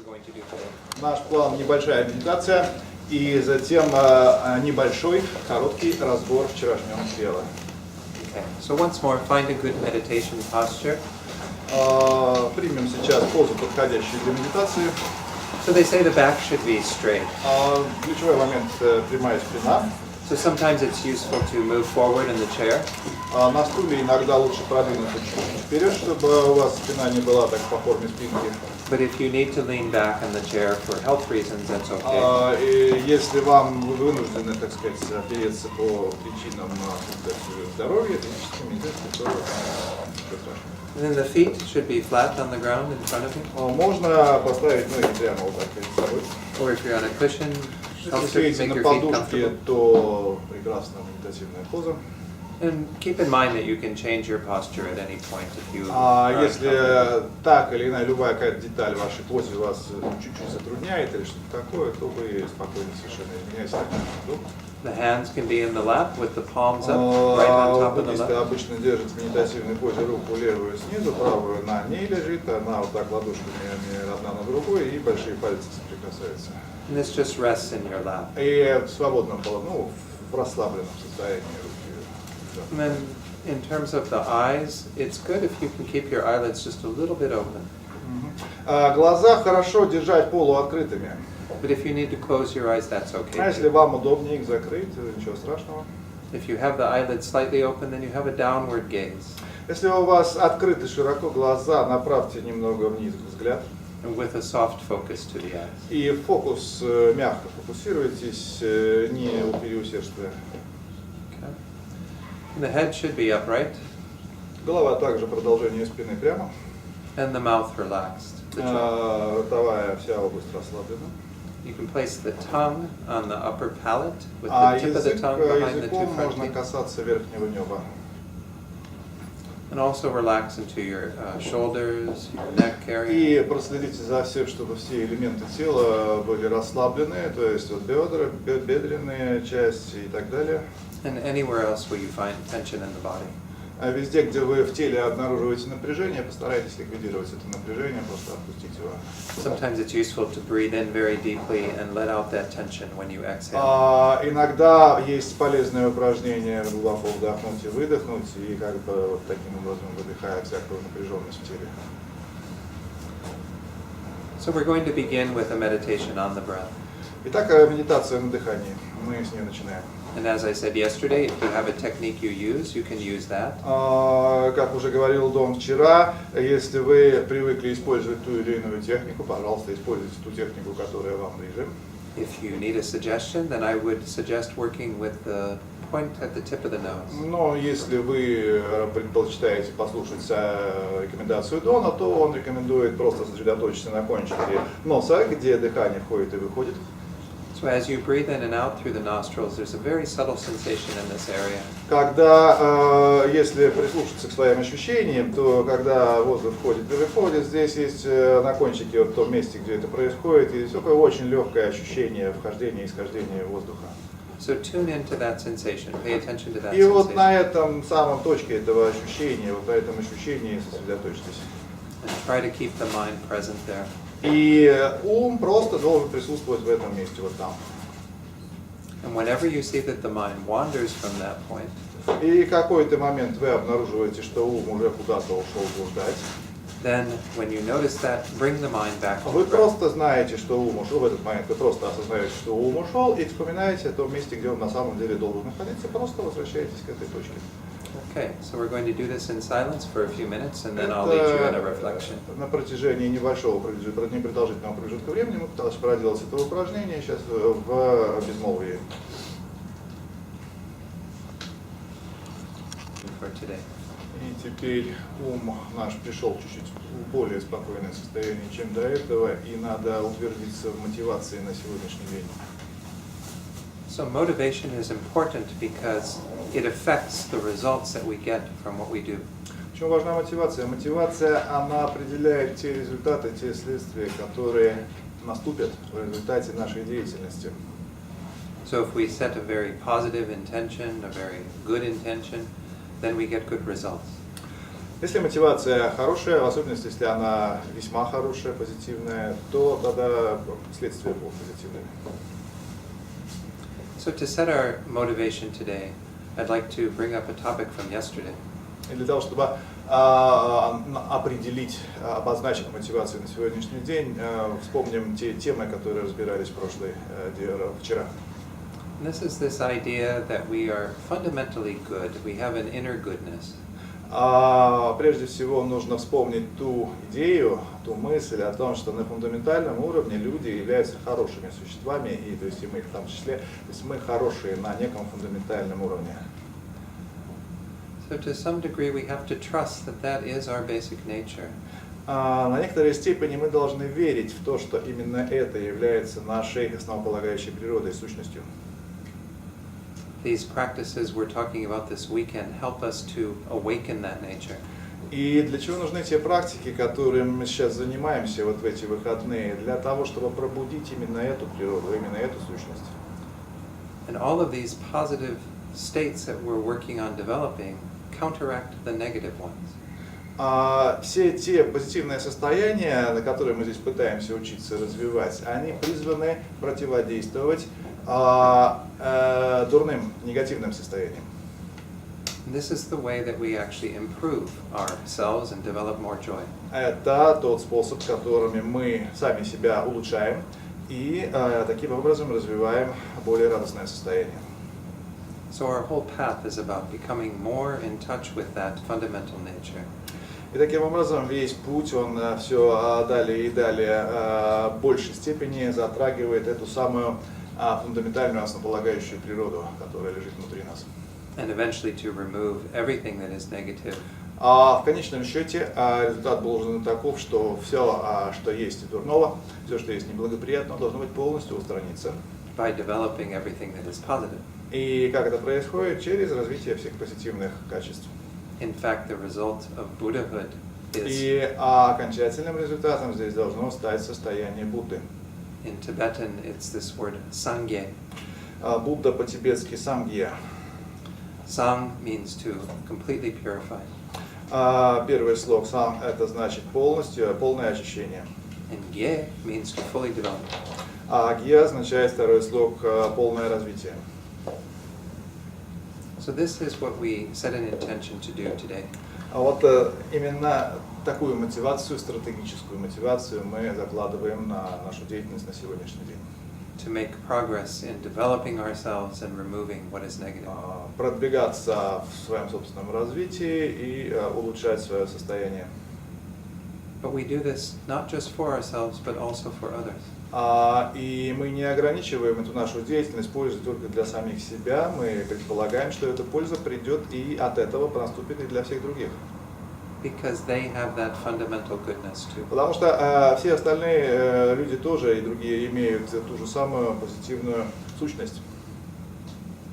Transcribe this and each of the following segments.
we're going to do today. Наш план — небольшая медитация и затем небольшой, короткий разбор вчерашнего материала. Okay. So once more, find a good meditation posture. Примем сейчас позу, подходящую для медитации. So they say the back should be straight. Ключевой момент — прямая спина. So sometimes it's useful to move forward in the chair. На стуле иногда лучше продвинуться чуть-чуть вперед, чтобы у вас спина не была так по форме спинки. But if you need to lean back in the chair for health reasons, that's okay. И если вы вынуждены, так сказать, опереться по причинам здоровья, физической, медицинской, то ничего страшного. And then the feet should be flat on the ground in front of you. Можно поставить ноги прямо вот так перед собой. Or if you're on a cushion, Если сидите на make your feet подушке, comfortable. то прекрасная медитативная поза. And keep in mind that you can change your posture at any point if you are Если uncomfortable. так или иная любая какая-то деталь в вашей позе вас чуть-чуть затрудняет или что-то такое, то вы спокойно совершенно изменяете. The hands can be in the lap with the palms up, right on top of the Буддисты left. обычно держат в медитативной позе руку левую снизу, правую на ней лежит, она вот так ладошками одна на другой, и большие пальцы соприкасаются. And this just rests in your lap. И в свободном положении, в расслабленном состоянии руки. And then in terms of the eyes, it's good if you can keep your eyelids just a little bit open. Глаза хорошо держать полуоткрытыми. But if you need to close your eyes, that's okay. А если вам удобнее их закрыть, ничего страшного. If you have the eyelids slightly open, then you have a downward gaze. Если у вас открыты широко глаза, направьте немного вниз взгляд. And with a soft focus to the eyes. И фокус мягко фокусируйтесь, не переусердствуя. Okay. And the head should be upright. Голова также продолжение спины прямо. And the mouth relaxed. The jaw. Ротовая вся область расслаблена. You can place the tongue on the upper palate with А the tip of the tongue behind the two языком front можно teeth. касаться верхнего неба. And also relax into your shoulders, your neck area. И проследите за всем, чтобы все элементы тела были расслаблены, то есть вот бедра, бедренная часть и так далее. And anywhere else where you find tension in the body. А везде, где вы в теле обнаруживаете напряжение, постарайтесь ликвидировать это напряжение, просто отпустить его. Sometimes it's useful to breathe in very deeply and let out that tension when you exhale. Иногда есть полезное упражнение глубоко вдохнуть и выдохнуть, и как бы вот таким образом выдыхая всякую напряженность в теле. So we're going to begin with a meditation on the breath. Итак, медитация на дыхании. Мы с нее начинаем. And as I said yesterday, if you have a technique you can use that. Как уже говорил Дон вчера, если вы привыкли использовать ту или иную технику, пожалуйста, используйте ту технику, которая вам ближе. If you need a suggestion, then I would suggest working with the point at the tip of the nose. Но если вы предпочитаете послушать рекомендацию Дона, то он рекомендует просто сосредоточиться на кончике носа, где дыхание входит и выходит. So as you breathe in and out through the nostrils, there's a very subtle sensation in this area. Когда, если прислушаться к своим ощущениям, то когда воздух входит и выходит, здесь есть на кончике, вот в том месте, где это происходит, есть такое очень легкое ощущение вхождения и исхождения воздуха. So tune into that sensation. Pay attention to that И вот на sensation. этом самом точке этого ощущения, вот на этом ощущении сосредоточьтесь. And try to keep the mind present there. И ум просто должен присутствовать в этом месте, вот там. And whenever you see that the mind wanders from that point, И какой-то момент вы обнаруживаете, что ум уже куда-то ушел блуждать. then when you notice that, bring the mind back to Вы the breath. просто знаете, что ум ушел в этот момент, вы просто осознаете, что ум ушел, и вспоминаете о том месте, где он на самом деле должен находиться, просто возвращаетесь к этой точке. Okay, so we're going to do this in silence for a few minutes, and then I'll lead you in a reflection. На протяжении небольшого, непродолжительного промежутка времени мы пытались проделать это упражнение сейчас в безмолвии. For today. И теперь ум наш пришел чуть-чуть в более спокойное состояние, чем до этого, и надо утвердиться в мотивации на сегодняшний день. So motivation is important because it affects the results that we get from what we do. Почему важна мотивация? Мотивация, она определяет те результаты, те следствия, которые наступят в результате нашей деятельности. So if we set a very positive intention, a very good intention, then we get good results. Если мотивация хорошая, в особенности если она весьма хорошая, позитивная, то тогда следствия будут позитивными. So to set our motivation today, I'd like to bring up a topic from yesterday. И для того, чтобы определить, обозначить мотивацию на сегодняшний день, вспомним те темы, которые разбирались вчера. And this is this idea that we are fundamentally good. We have an inner goodness. Прежде всего нужно вспомнить ту идею, ту мысль о том, что на фундаментальном уровне люди являются хорошими существами, и то есть и мы в том числе, то есть мы хорошие на неком фундаментальном уровне. So to some degree we have to trust that that is our basic nature. На некоторой степени мы должны верить в то, что именно это является нашей основополагающей природой, сущностью. These practices we're talking about this weekend help us to awaken that nature. И для чего нужны те практики, которыми мы сейчас занимаемся вот в эти выходные? Для того, чтобы пробудить именно эту природу, именно эту сущность. And all of these positive states that we're working on developing counteract the negative ones. Все те позитивные состояния, на которые мы здесь пытаемся учиться развивать, они призваны противодействовать дурным, негативным состояниям. This is the way that we actually improve ourselves and develop more joy. Это тот способ, которыми мы сами себя улучшаем и таким образом развиваем более радостное состояние. So our whole path is about becoming more in touch with that fundamental nature. И таким образом весь путь, он все далее и далее в большей степени затрагивает эту самую фундаментальную основополагающую природу, которая лежит внутри нас. And eventually to remove everything that is negative. В конечном счете результат должен быть таков, что все, что есть дурного, все, что есть неблагоприятного, должно быть полностью устраниться. By developing everything that is positive. И как это происходит? Через развитие всех позитивных качеств. In fact, the result of Buddhahood is. И окончательным результатом здесь должно стать состояние Будды. In Tibetan, it's this word sangye. Будда по-тибетски сангья. Sang means to completely purify. Первый слог сан это значит полностью, полное очищение. And gye means to fully develop. А гья означает второй слог полное развитие. So this is what we set an intention to do today. Вот именно такую мотивацию, стратегическую мотивацию мы закладываем на нашу деятельность на сегодняшний день. To make progress in developing ourselves and removing what is negative. Продвигаться в своем собственном развитии и улучшать свое состояние. But we do this not just for ourselves, but also for others. И мы не ограничиваем эту нашу деятельность пользой только для самих себя. Мы предполагаем, что эта польза придет и от этого наступит и для всех других. Because they have that fundamental goodness too. Потому что все остальные люди тоже и другие имеют ту же самую позитивную сущность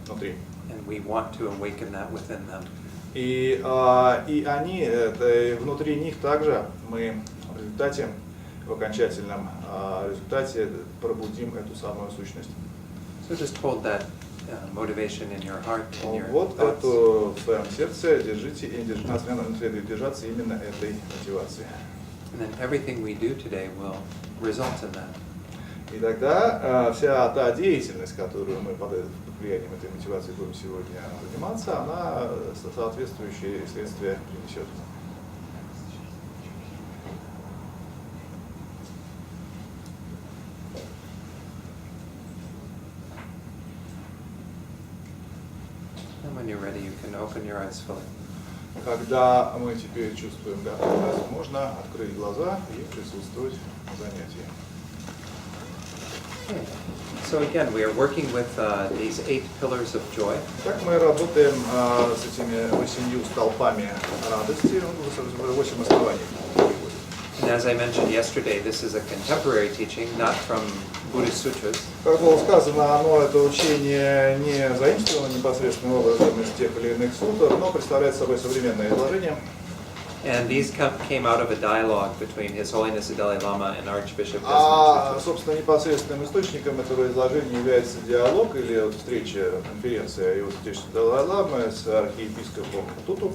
внутри. And we want to awaken that within them. И они, внутри них также мы в результате, в окончательном результате пробудим эту самую сущность. So just hold that motivation in your heart, in your Вот thoughts. эту в своем сердце держите, и нам следует держаться именно этой мотивации. And then everything we do today will result in that. И тогда вся та деятельность, которую мы под влиянием этой мотивации будем сегодня заниматься, она соответствующие следствия принесет. And when you're ready, you can open your eyes fully. Когда мы теперь чувствуем готовность, можно открыть глаза и присутствовать на занятии. Okay. So again, we are working with these 8 pillars of joy. Так мы работаем с этими 8 столпами радости, 8 оснований. And as I mentioned yesterday, this is a contemporary teaching, not from Buddhist sutras. Как было сказано, это учение не заимствовано непосредственным образом из тех или иных сутр, но представляет собой современное изложение. And these came out of a dialogue between His Holiness the Dalai-lama and Archbishop Desmond Tuttu. Собственно, непосредственным источником этого изложения является диалог или встреча, конференция Его Святейшества Далай-ламы с архиепископом Туту.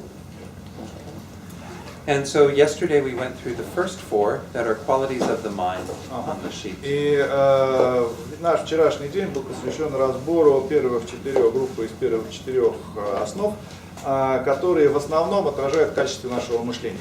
And so yesterday we went through the first four that are qualities of the mind on the sheet. И наш вчерашний день был посвящен разбору первых 4 группы из первых 4 основ, которые в основном отражают качество нашего мышления.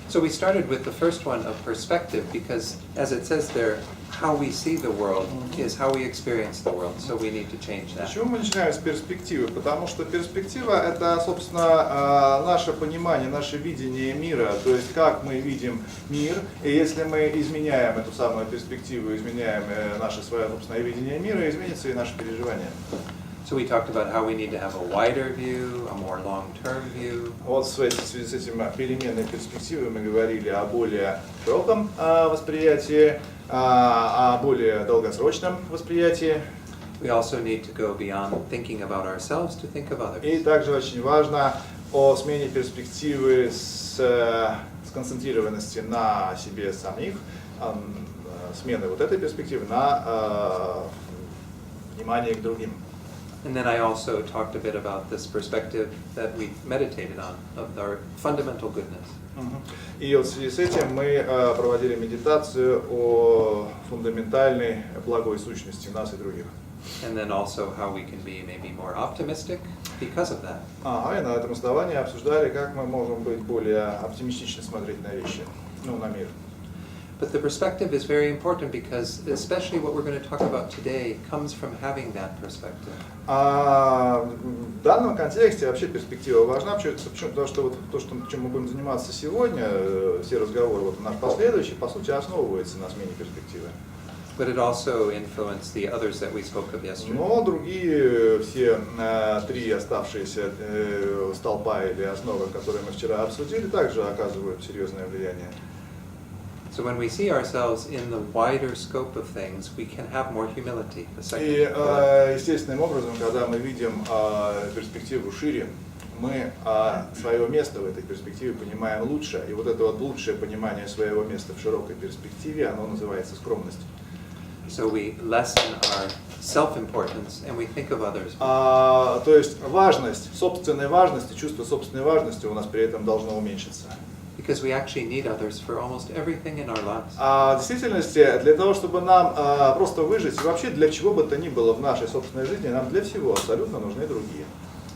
So we started with the first one of perspective because, as it says there, how we see the world is how we experience the world. So we need to change that. Почему мы начинаем с перспективы? Потому что перспектива – это, собственно, наше понимание, наше видение мира, то есть как мы видим мир. И если мы изменяем эту самую перспективу, изменяем наше свое собственное видение мира, изменится и наше переживание. So we talked about how we need to have a wider view, a more long-term view. Вот в связи с этим переменной перспективой мы говорили о более широком восприятии, о более долгосрочном восприятии. We also need to go beyond thinking about ourselves to think of others. И также очень важно о смене перспективы с сконцентрированности на себе самих, смены вот этой перспективы на внимание к другим. And then I also talked a bit about this perspective that we meditated on, of our fundamental goodness. И вот в связи с этим мы проводили медитацию о фундаментальной благой сущности нас и других. And then also how we can be maybe more optimistic because of that. И на этом основании обсуждали, как мы можем быть более оптимистично смотреть на вещи, на мир. But the perspective is very important because especially what we're going to talk about today comes from having that perspective. В данном контексте вообще перспектива важна, потому что вот то, чем мы будем заниматься сегодня, все разговоры, вот наш последующий, по сути, основывается на смене перспективы. But it also influenced the others that we spoke of yesterday. Но другие, все 3 оставшиеся столпа или основы, которые мы вчера обсудили, также оказывают серьезное влияние. So when we see ourselves in the wider scope of things, we can have more humility. И естественным образом, когда мы видим перспективу шире, мы свое место в этой перспективе понимаем лучше. И вот это вот лучшее понимание своего места в широкой перспективе, оно называется скромность. So we lessen our self-importance and we think of others. То есть важность, собственной важности, чувство собственной важности у нас при этом должно уменьшиться. Because we actually need others for almost everything in our lives. В действительности, для того, чтобы нам просто выжить, и вообще для чего бы то ни было в нашей собственной жизни, нам для всего абсолютно нужны другие.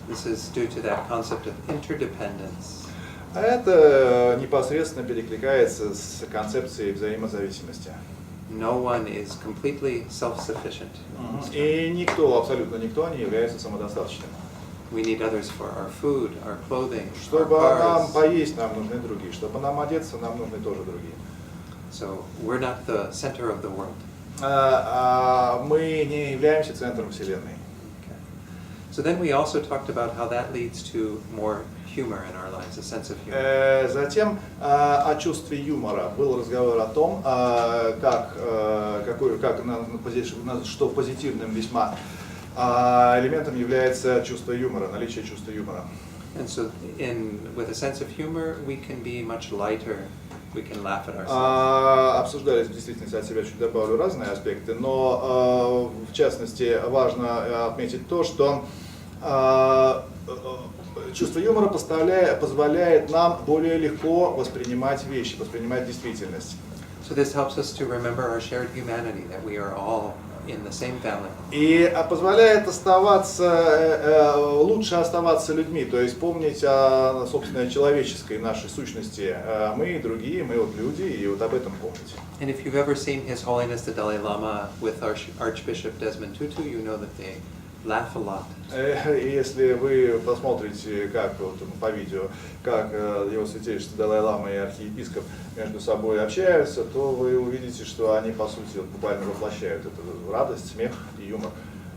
This is due to that concept of interdependence. Это непосредственно перекликается с концепцией взаимозависимости. No one is completely self-sufficient. И никто, абсолютно никто не является самодостаточным. We need others for our food, our clothing, Чтобы our cars. нам поесть, нам нужны другие. Чтобы нам одеться, нам нужны тоже другие. So we're not the center of the world. Мы не являемся центром Вселенной. Okay. So then we also talked about how that leads to more humor in our lives, a sense of humor. Затем о чувстве юмора. Был разговор о том, что позитивным весьма элементом является чувство юмора, наличие чувства юмора. And so with a sense of humor, we can be much lighter. We can laugh at ourselves. Обсуждались в действительности, от себя чуть добавлю разные аспекты, но в частности важно отметить то, что чувство юмора позволяет нам более легко воспринимать вещи, воспринимать действительность. So this helps us to remember our shared humanity, that we are all in the same family. И позволяет лучше оставаться людьми, то есть помнить о собственной человеческой нашей сущности. Мы и другие, мы вот люди, и вот об этом помнить. And if you've ever seen His Holiness the Dalai-lama with Archbishop Desmond Tuttu, you know that they laugh a lot. Если вы посмотрите, как вот, по видео, как Его Святейшество Далай-лама и архиепископ между собой общаются, то вы увидите, что они по сути вот, буквально воплощают эту радость, смех и юмор.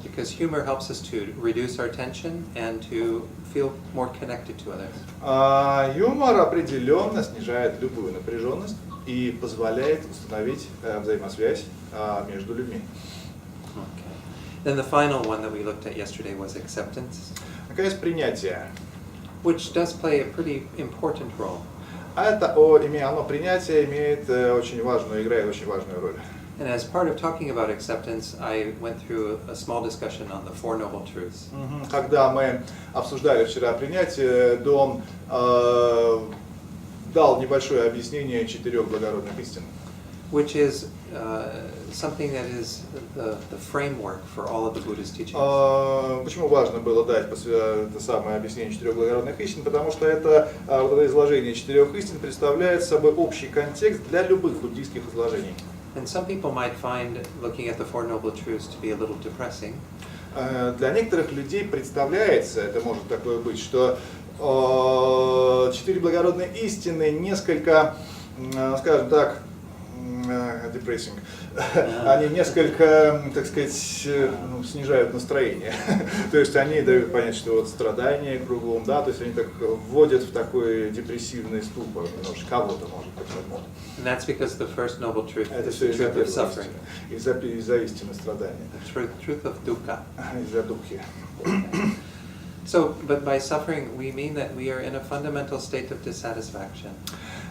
Because humor helps us to reduce our tension and to feel more connected to others. Юмор определенно снижает любую напряженность и позволяет установить взаимосвязь между людьми. Okay. Then the final one that we looked at yesterday was acceptance. Наконец, принятие. Which does play a pretty important role. Оно принятие играет очень важную роль. And as part of talking about acceptance, I went through a small discussion on the Four Noble Truths. Когда мы обсуждали вчера принятие, Дон дал небольшое объяснение 4 благородных истин. Which is something that is the framework for all of the Buddha's teachings. Почему важно было дать это самое объяснение 4 благородных истин? Потому что это изложение 4 истин представляет собой общий контекст для любых буддийских изложений. And some people might find looking at the Four Noble Truths to be a little depressing. Для некоторых людей представляется, это может такое быть, что 4 благородные истины несколько, скажем так, depressing. Они несколько, так сказать, снижают настроение. То есть они дают понять, что вот страдания кругом, да, то есть они так вводят в такой депрессивный ступор, немножко кого-то может быть. And that's because the first noble truth Это is все the из-за truth of suffering. из-за истины страдания. The truth of dukkha. Из-за духи. So, but by suffering, we mean that we are in a fundamental state of dissatisfaction.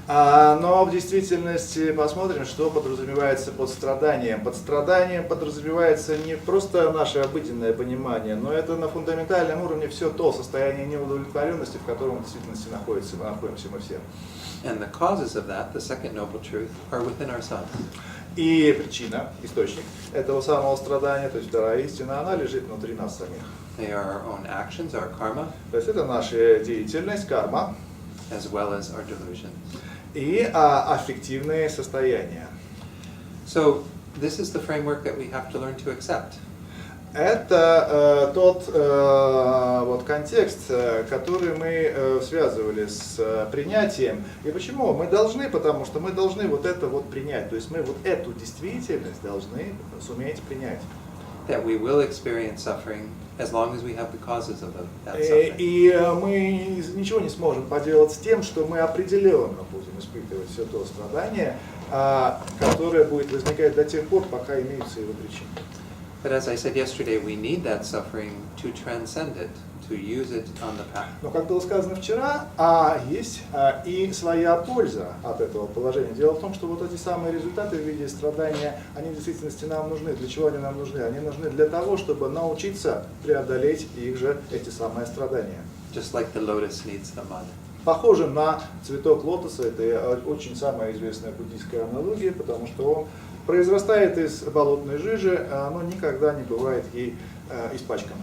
Но в действительности посмотрим, что подразумевается под страданием. Под страданием подразумевается не просто наше обыденное понимание, но это на фундаментальном уровне все то состояние неудовлетворенности, в котором в действительности находимся мы все. And the causes of that, the second noble truth, are within ourselves. И причина, источник этого самого страдания, то есть вторая истина, она лежит внутри нас самих. They are our own actions, our karma, То есть это наша деятельность, карма, as well as our delusions. и аффективные состояния. So, this is the framework that we have to learn to accept. Это тот вот контекст, который мы связывали с принятием. И почему? Мы должны, потому что мы должны вот это вот принять. То есть мы вот эту действительность должны суметь принять. That we will experience suffering as long as we have the causes of that suffering. И мы ничего не сможем поделать с тем, что мы определенно будем испытывать все то страдание, которое будет возникать до тех пор, пока имеются его причины. But as I said yesterday, we need that suffering to transcend it, to use it on the path. Но, как было сказано вчера, есть и своя польза от этого положения. Дело в том, что вот эти самые результаты в виде страдания, они в действительности нам нужны. Для чего они нам нужны? Они нужны для того, чтобы научиться преодолеть их же, эти самые страдания. Just like the lotus needs the mud. Похоже на цветок лотоса, это очень самая известная буддийская аналогия, потому что он произрастает из болотной жижи, но никогда не бывает ей испачкан.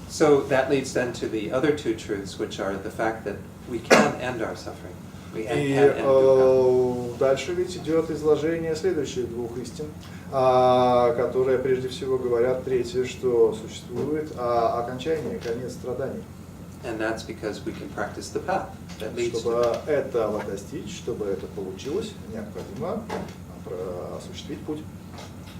So that leads then to the other two truths, which are the fact that we can end our suffering. We can end dukkha. Дальше ведь идет изложение следующих двух истин, которые прежде всего говорят третье, что существует окончание, конец страданий. And that's because we can practice the path that leads to Чтобы этого достичь, чтобы это получилось, необходимо осуществить путь.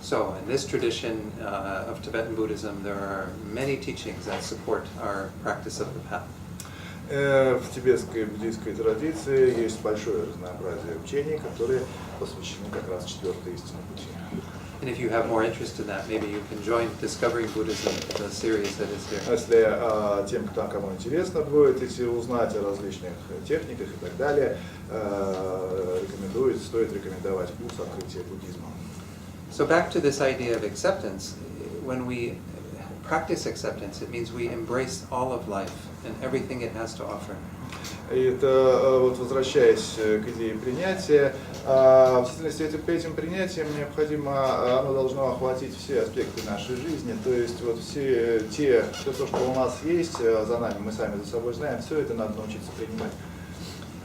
So, in this tradition of Tibetan Buddhism, there are many teachings that support our practice of the path. В тибетской буддийской традиции есть большое разнообразие учений, которые посвящены как раз четвертой истине пути. And if you have more interest in that, maybe you can join Discovering Buddhism, the series that is here. Если тем, кому интересно будет узнать о различных техниках и так далее, стоит рекомендовать курс «Открытие буддизма». So back to this idea of acceptance, when we practice acceptance, it means we embrace all of life and everything it has to offer. И это, вот возвращаясь к идее принятия, в действительности этим принятием необходимо, оно должно охватить все аспекты нашей жизни, то есть вот все то, что у нас есть за нами, мы сами за собой знаем, все это надо научиться принимать.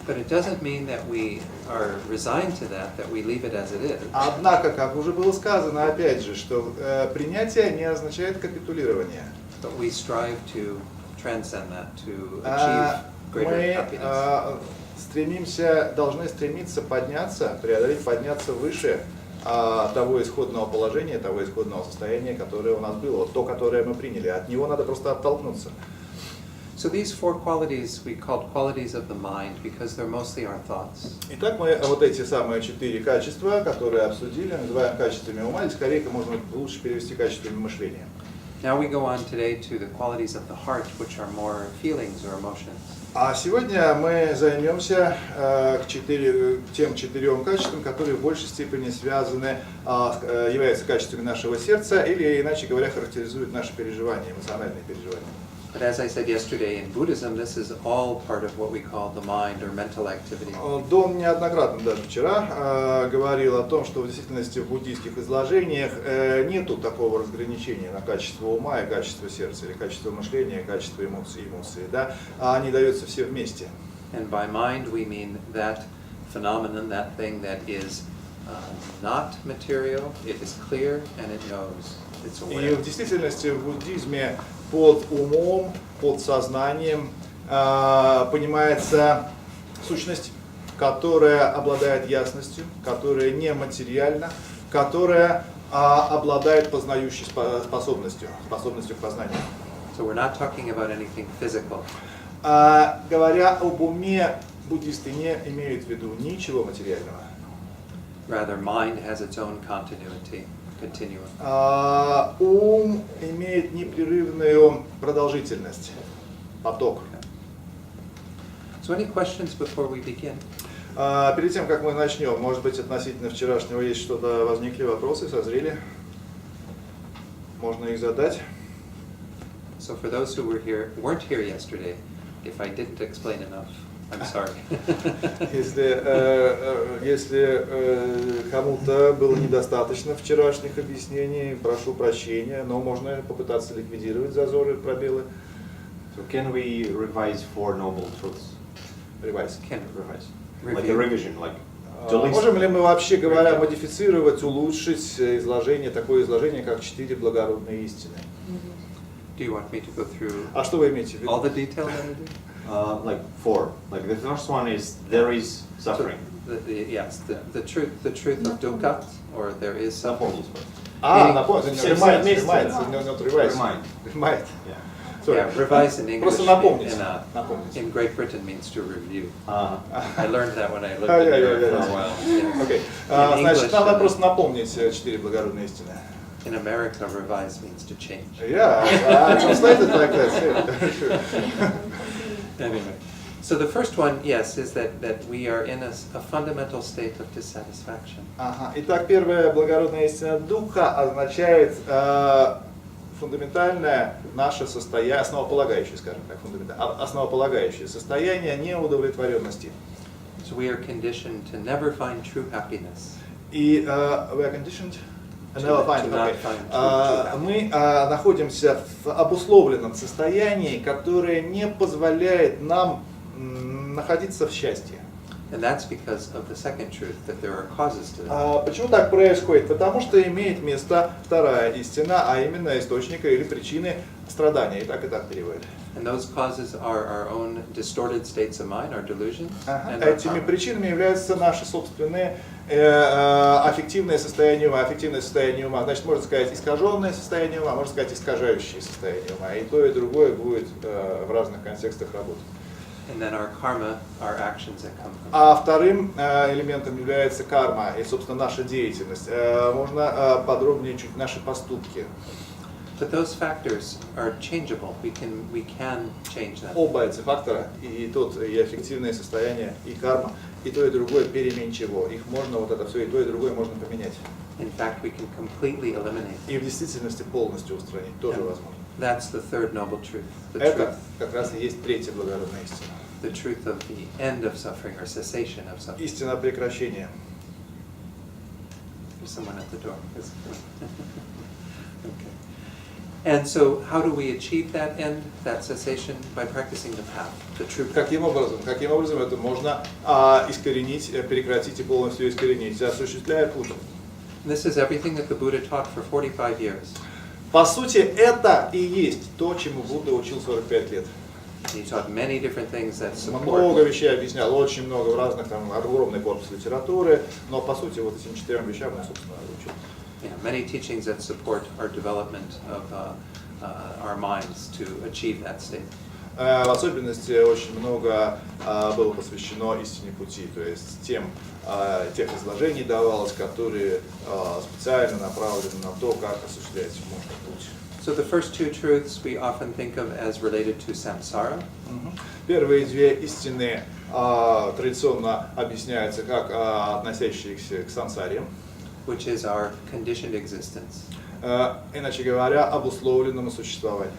But it doesn't mean that we are resigned to that we leave it as it is. Однако, как уже было сказано, опять же, что принятие не означает капитулирование. But we strive to transcend that, to achieve greater happiness. Мы должны стремиться подняться, подняться выше того исходного положения, того исходного состояния, которое у нас было, вот то, которое мы приняли. От него надо просто оттолкнуться. So these four qualities we called qualities of the mind because they're mostly our thoughts. Итак, мы вот эти самые 4 качества, которые обсудили, называем качествами ума, или скорее можно лучше перевести качествами мышления. Now we go on today to the qualities of the heart, which are more feelings or emotions. А сегодня мы займемся тем 4 качествам, которые в большей степени связаны, являются качествами нашего сердца, или, иначе говоря, характеризуют наши переживания, эмоциональные переживания. But as I said yesterday, in Buddhism, this is all part of what we call the mind or mental activity. Дон неоднократно даже вчера говорил о том, что в действительности в буддийских изложениях нету такого разграничения на качество ума и качество сердца, или качество мышления и качество эмоций, да? А они даются все вместе. And by mind we mean that phenomenon, that thing that is not material, it is clear, and it knows, it's aware. И в действительности в буддизме под умом, под сознанием понимается сущность, которая обладает ясностью, которая нематериальна, которая обладает познающей способностью к познанию. So we're not talking about anything physical. Говоря об уме, буддисты не имеют в виду ничего материального. Rather, mind has its own continuum. Ум имеет непрерывную продолжительность, поток. So any questions before we begin? Перед тем, как мы начнем, может быть, относительно вчерашнего есть что-то, возникли вопросы, созрели? Можно их задать. So for those who weren't here yesterday, if I didn't explain enough, I'm sorry. Если кому-то было недостаточно вчерашних объяснений, прошу прощения, но можно попытаться ликвидировать зазоры, пробелы. So can we revise Four Noble Truths? Revise. Can Revise. Like a revision, like. Можем ли мы вообще говоря модифицировать, улучшить изложение, такое изложение, как 4 благородные истины? Do you want me to go through А что вы имеете в виду? all the detail that I do? Like four. Like the first one is there is suffering. Yes, the truth of dukkha, or there is suffering. Напомните. Remind. Yeah, revise in English Просто напомнить. In Great Britain means to review. Uh-huh. I learned that when I lived in Europe for a while. Yeah. Okay. Значит, надо просто напомнить 4 благородные истины. In America, revise means to change. Yeah, I translated like that. Anyway, so the first one, yes, is that we are in a fundamental state of dissatisfaction. Итак, первая благородная истина духа означает фундаментальное наше состояние, основополагающее, скажем так, основополагающее состояние неудовлетворенности. So we are conditioned to never find true happiness. И we are conditioned. Мы находимся в обусловленном состоянии, которое не позволяет нам находиться в счастье. And that's because of the second truth, that there are causes to that. Почему так происходит? Потому что имеет место вторая истина, а именно источника или причины страдания. И так переводят. And those causes are our own distorted states of mind, our delusions. Этими причинами являются наши собственные аффективное состояние ума. Значит, можно сказать искаженное состояние ума, можно сказать искажающее состояние ума. И то, и другое будет в разных контекстах работать. And then our karma, our actions that come from. А вторым элементом является карма и, собственно, наша деятельность. Можно подробнее чуть наши поступки. But those factors are changeable. We can change them. Оба эти фактора, и тот, и аффективное состояние, и карма, и то, и другое переменчиво. Их можно, вот это все, и то, и другое можно поменять. In fact, we can completely eliminate. И в действительности полностью устранить тоже возможно. That's the third noble truth. Это как раз и есть третья благородная истина. The truth of the end of suffering or cessation of suffering. Истина прекращения. There's someone at the door. Okay. And so, how do we achieve that end, that cessation? By practicing the path, the true path. Каким образом это можно искоренить, прекратить и полностью искоренить, осуществляя путь? This is everything that the Buddha taught for 45 years. По сути, это и есть то, чему Будда учил 45 лет. He taught many different things that support. Много вещей объяснял, очень много в разных, там, огромный корпус литературы, но по сути вот этим 4 вещам он, собственно, учил. Yeah, many teachings that support our development of our minds to achieve that state. В особенности очень много было посвящено истине пути, то есть тех изложений давалось, которые специально направлены на то, как осуществлять можно путь. So the first two truths we often think of as related to samsara. Первые две истины традиционно объясняются как относящиеся к сансаре, Which is our conditioned existence. Иначе говоря, обусловленному существованию.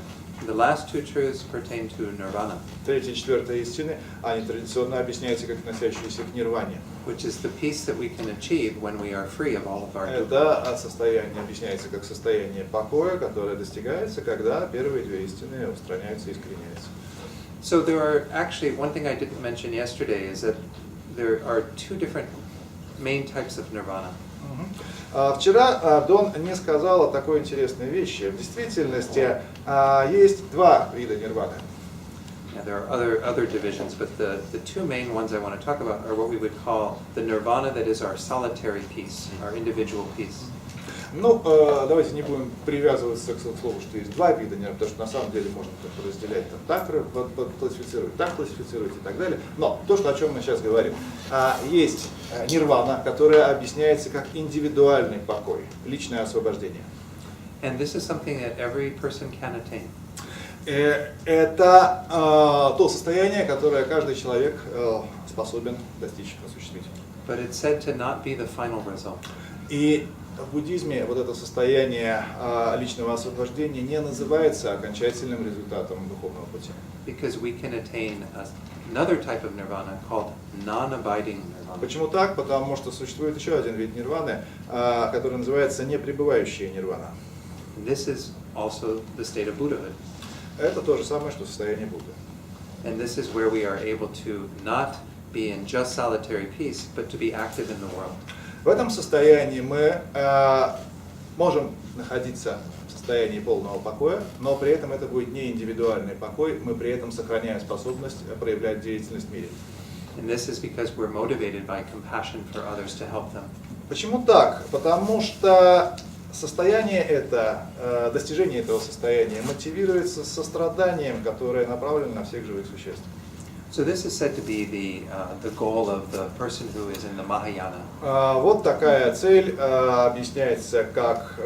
The last two truths pertain to nirvana, Третья и четвертая истины, они традиционно объясняются как относящиеся к нирване. which is the peace that we can achieve when we are free of all of our dukkha. Это состояние объясняется как состояние покоя, которое достигается, когда первые две истины устраняются и искореняются. So there are actually, one thing I didn't mention yesterday is that there are two different main types of nirvana. Вчера Дон не сказал о такой интересной вещи. В действительности есть два вида нирваны. Yeah, there are other divisions, but the two main ones I want to talk about are what we would call the nirvana that is our solitary peace, our individual peace. Ну, давайте не будем привязываться к слову, что есть два вида нирваны, потому что на самом деле можно как-то разделять, так классифицировать и так далее. Но то, о чем мы сейчас говорим, есть нирвана, которая объясняется как индивидуальный покой, личное освобождение. And this is something that every person can attain. Это то состояние, которое каждый человек способен достичь, осуществить. But it's said to not be the final result. И в буддизме вот это состояние личного освобождения не называется окончательным результатом духовного пути. Because we can attain another type of nirvana called non-abiding nirvana. Почему так? Потому что существует еще один вид нирваны, который называется непребывающая нирвана. This is also the state of Buddhahood. Это то же самое, что состояние Будды. And this is where we are able to not be in just solitary peace, but to be active in the world. В этом состоянии мы можем находиться в состоянии полного покоя, но при этом это будет не индивидуальный покой, мы при этом сохраняем способность проявлять деятельность в мире. And this is because we're motivated by compassion for others to help them. Почему так? Потому что состояние это, достижение этого состояния мотивируется состраданием, которое направлено на всех живых существ. So this is said to be the goal of the person who is in the Mahayana. Вот такая цель объясняется как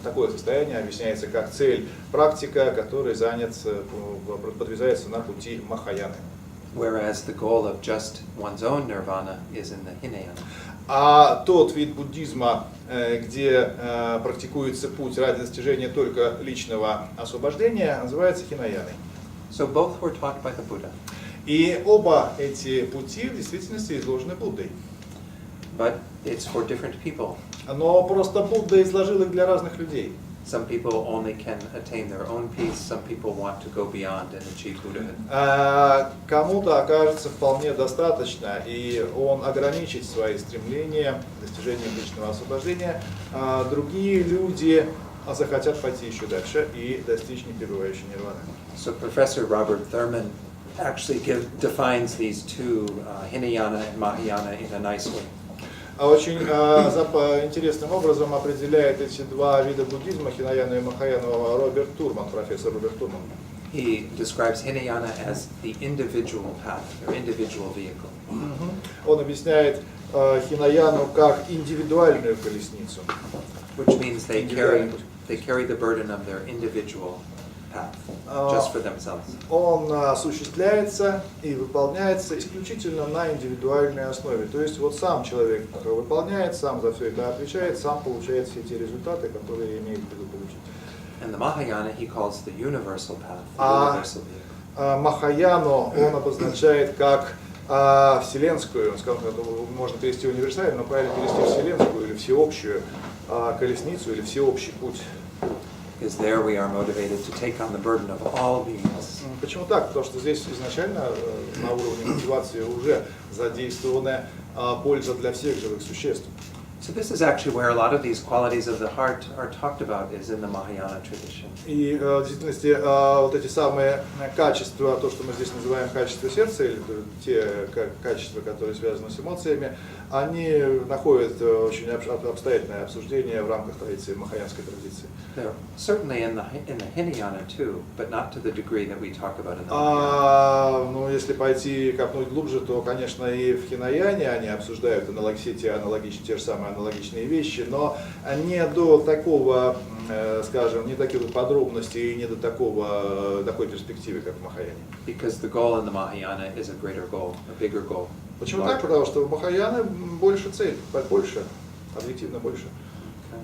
такое состояние объясняется как цель практика, который подвязается на пути Махаяны. Whereas the goal of just one's own nirvana is in the Hinayana. А тот вид буддизма, где практикуется путь ради достижения только личного освобождения, называется хинаяной. So both were taught by the Buddha. И оба эти пути в действительности изложены Буддой. But it's for different people. Но просто Будда изложил их для разных людей. Some people only can attain their own peace. Some people want to go beyond and achieve Buddhahood. Кому-то окажется вполне достаточно, и он ограничит свои стремления достижением личного освобождения. Другие люди захотят пойти еще дальше и достичь непребывающей нирваны. So Professor Robert Thurman actually defines these two, Hinayana and Mahayana, in a nice way. Очень интересным образом определяет эти два вида буддизма, хинаяну и махаяну, Роберт Турман, профессор Роберт Турман. He describes Hinayana as the individual path, or individual vehicle. Он объясняет хинаяну как индивидуальную колесницу. Which means they carry the burden of their individual path, just for themselves. Он осуществляется и выполняется исключительно на индивидуальной основе. То есть вот сам человек выполняет, сам за все это отвечает, сам получает все те результаты, которые имеет в виду получить. And the Mahayana he calls the universal path, the universal vehicle. Махаяну он обозначает как вселенскую, скажем, это можно перевести универсально, но правильно перевести вселенскую или всеобщую колесницу или всеобщий путь. Because there we are motivated to take on the burden of all beings. Почему так? Потому что здесь изначально на уровне мотивации уже задействована польза для всех живых существ. So this is actually where a lot of these qualities of the heart are talked about, is in the Mahayana tradition. И в действительности вот эти самые качества, то, что мы здесь называем качества сердца, или те качества, которые связаны с эмоциями, они находят очень обстоятельное обсуждение в рамках традиции, махаянской традиции. They're certainly in the Hinayana too, but not to the degree that we talk about in the Mahayana. Ну, если пойти копнуть глубже, то, конечно, и в Хинаяне они обсуждают те же самые аналогичные вещи, но не до такого, скажем, не таких подробностей и не до такой перспективы, как в Махаяне. Because the goal in the Mahayana is a greater goal, a bigger goal. Почему так? Потому что в Махаяне больше цель, объективно больше. Okay.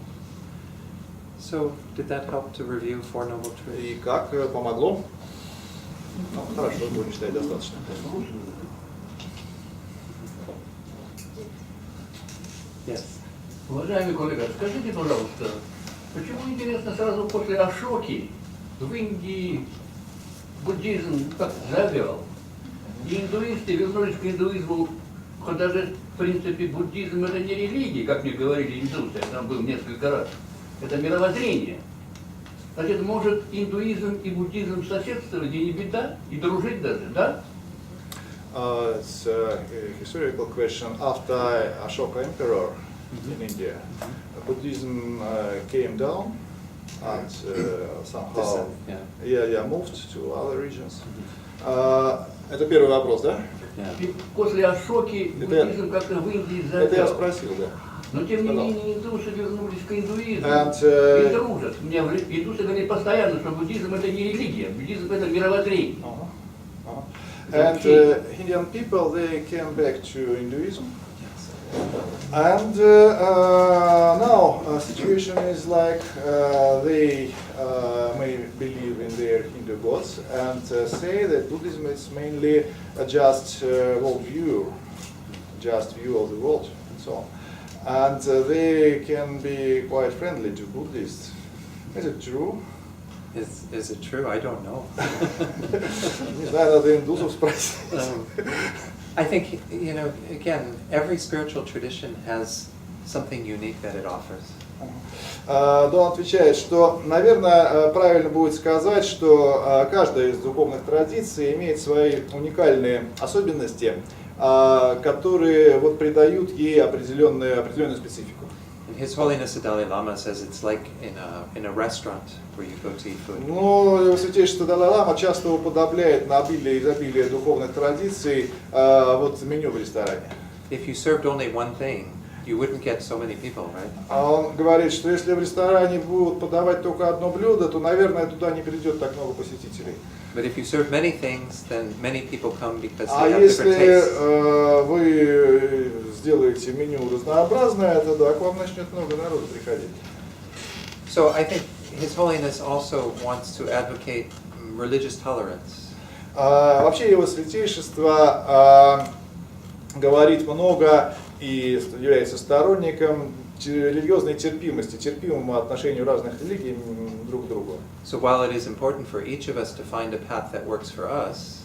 So, did that help to review Four Noble Truths? И как помогло? Ну, хорошо, будем считать достаточно. Yes. Уважаемый коллега, скажите, пожалуйста, почему, интересно, сразу после Ашоки в Индии буддизм как завял, и индуисты вернулись к индуизму, хотя даже, в принципе, буддизм это не религия, как мне говорили индусы, я там был несколько раз, это мировоззрение. Значит, может индуизм и буддизм соседствовать, и не беда, и дружить даже, да? It's a historical question. After Ashoka Emperor in India, Buddhism came down and somehow moved to other regions. Это первый вопрос, да? И после Ашоки буддизм как-то в Индии завял. Это я спросил, да. Но тем не менее индусы вернулись к индуизму и дружат. Мне индусы говорят постоянно, что буддизм это не религия, буддизм это мировоззрение. And Indian people, they came back to Hinduism. And now situation is like they may believe in their Hindu gods and say that Buddhism is mainly a just world view, just view of the world and so on. And they can be quite friendly to Buddhists. Is it true? Is it true? I don't know. Не знаю, надо индусов спросить. I think, you know, again, every spiritual tradition has something unique that it offers. Дон отвечает, что, наверное, правильно будет сказать, что каждая из духовных традиций имеет свои уникальные особенности, которые вот придают ей определенную специфику. And His Holiness the Dalai-lama says it's like in a restaurant where you go to eat food. Ну, Его Святейшество Далай-лама часто уподобляет на изобилие духовных традиций вот меню в ресторане. If you served only one thing, you wouldn't get so many people, right? А он говорит, что если в ресторане будут подавать только одно блюдо, то, наверное, туда не придет так много посетителей. But if you serve many things, then many people come because А they have different tastes. если вы сделаете меню разнообразное, тогда к вам начнет много народу приходить. So I think His Holiness also wants to advocate religious tolerance. Вообще Его Святейшество говорит много и является сторонником религиозной терпимости, терпимому отношению разных религий друг к другу. So while it is important for each of us to find a path that works for us,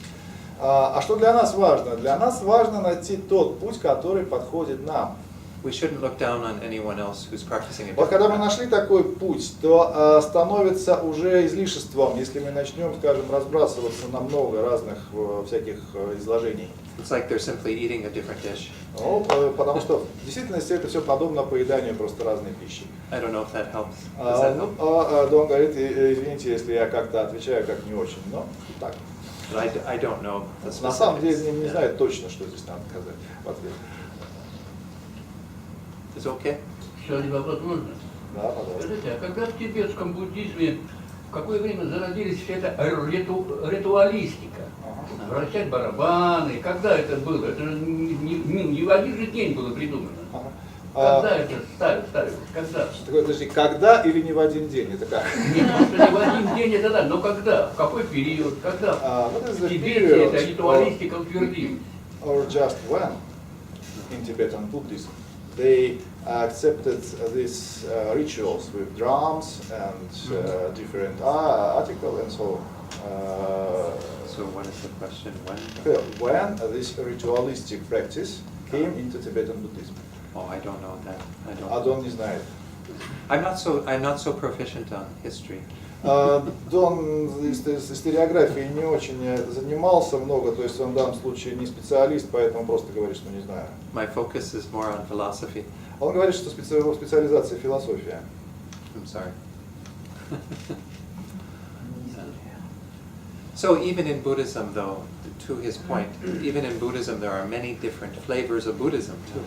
А что для нас важно? Для нас важно найти тот путь, который подходит нам. we shouldn't look down on anyone else who's practicing a Вот когда мы different path. нашли такой путь, то становится уже излишеством, если мы начнем, скажем, разбрасываться на много разных всяких изложений. It's like they're simply eating a different dish. Ну, потому что в действительности это все подобно поеданию просто разной пищи. I don't know if that helps. Does that help? Дон говорит, извините, если я как-то отвечаю как не очень, но так. But I don't know the На самом specifics. деле не Yeah. знаю точно, что здесь надо сказать в ответ. Is it okay? Еще один вопрос можно? Да, пожалуйста. Скажите, а когда в тибетском буддизме, в какое время зародились вся эта ритуалистика? Вращать барабаны, когда это было? Это же не в один же день было придумано. Когда это ставилось? Когда? Подожди, когда или не в один день? Это как? Нет, просто не в один день это да, но когда? В какой период? Когда What is в the Тибете period эта ритуалистика утвердилась? or just when in Tibetan Buddhism they accepted these rituals with drums and different articles and so on. So what is the question? When? When this ritualistic practice came into Tibetan Buddhism? Oh, I don't know that. Дон не знает. I'm not so proficient on history. Дон из историографии не очень занимался много, то есть он в данном случае не специалист, поэтому просто говорит, что не знаю. My focus is more on philosophy. Он говорит, что его специализация философия. I'm sorry. So even in Buddhism, though, to his point, even in Buddhism there are many different flavors of Buddhism too.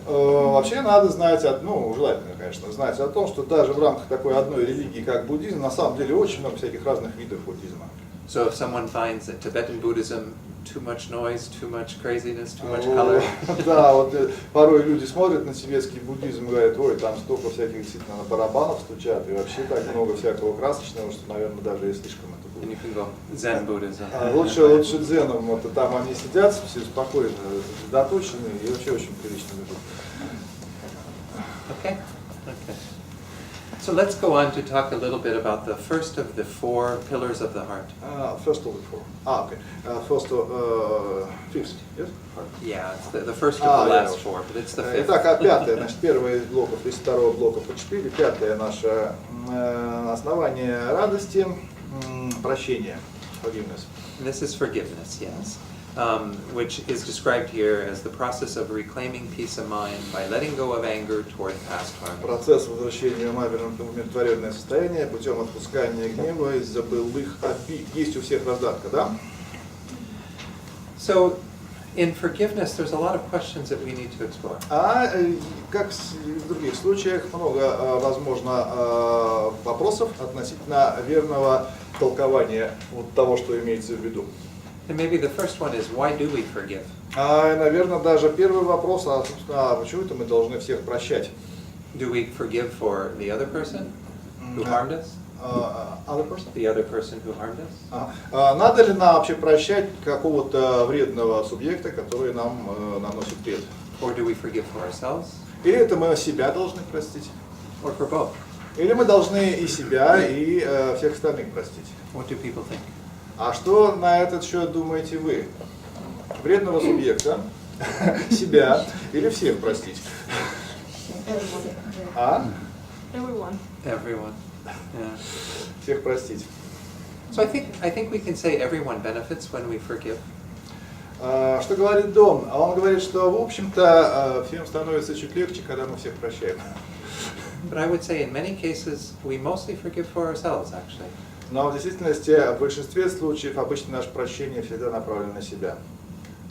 Вообще надо знать, желательно, конечно, знать о том, что даже в рамках такой одной религии, как буддизм, на самом деле очень много всяких разных видов буддизма. So if someone finds that Tibetan Buddhism too much noise, too much craziness, too much color. Да, вот порой люди смотрят на тибетский буддизм и говорят, ой, там столько всяких действительно барабанов стучат, и вообще так много всякого красочного, что, наверное, даже и слишком это And you будет. can go Zen Buddhism. Лучше дзеном, вот, там они сидят все спокойно, сосредоточены и вообще очень прилично ведут. Okay? Okay. So let's go on to talk a little bit about the first of the four pillars of the heart. First of the four. Okay. Fifth, yes? Yeah, it's the first of the last four, but it's the fifth. Итак, пятое, значит, первое из блоков, из второго блока по 4, пятое наше основание радости, прощение, forgiveness. This is forgiveness, yes, which is described here as the process of reclaiming peace of mind by letting go of anger toward past harm. Процесс возвращения ума в умиротворенное состояние путем отпускания гнева из-за былых обид. Есть у всех раздатка, да? So, in forgiveness, there's a lot of questions that we need to explore. Как в других случаях, много, возможно, вопросов относительно верного толкования вот того, что имеется в виду. And maybe the first one is, why do we forgive? Наверное, даже первый вопрос, собственно, почему это мы должны всех прощать? Do we forgive for the other person who harmed us? Other person? The other person who harmed us? Надо ли нам вообще прощать какого-то вредного субъекта, который нам наносит вред? Or do we forgive for ourselves? Или это мы себя должны простить? Or for both? Или мы должны и себя, и всех остальных простить? What do people think? А что на этот счет думаете вы? Вредного субъекта, себя или всех простить? Everyone. Everyone. Yeah. Всех простить. So I think we can say everyone benefits when we forgive. Что говорит Дон? Он говорит, что, в общем-то, всем становится чуть легче, когда мы всех прощаем. But I would say in many cases we mostly forgive for ourselves actually. Но в действительности, в большинстве случаев, обычно наше прощение всегда направлено на себя.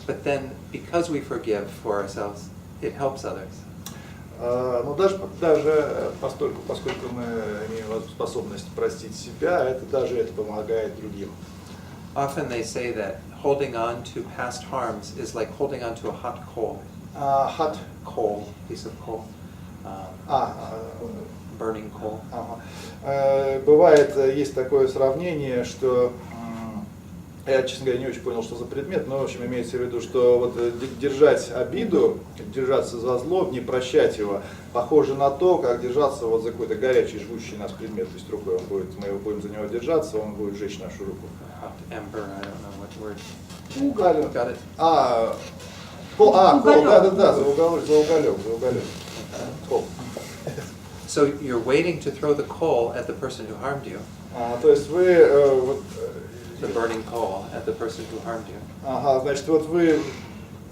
But then because we forgive for ourselves, it helps others. Но даже поскольку мы имеем способность простить себя, это помогает другим. Often they say that holding on to past harms is like holding on to a hot coal. Hot Coal, piece of coal. Burning coal. Бывает, есть такое сравнение, что я, честно говоря, не очень понял, что за предмет, но, в общем, имеется в виду, что вот держать обиду, держаться за зло, не прощать его, похоже на то, как держаться вот за какой-то горячий, жгущий нас предмет, то есть рукой мы будем за него держаться, он будет жечь нашу руку. Hot ember, I don't know what word. Уголек. Got it? Да, за уголек. Кол. So you're waiting to throw the coal at the person who harmed you, То есть вы the burning coal at the person who harmed you. Значит, вот вы,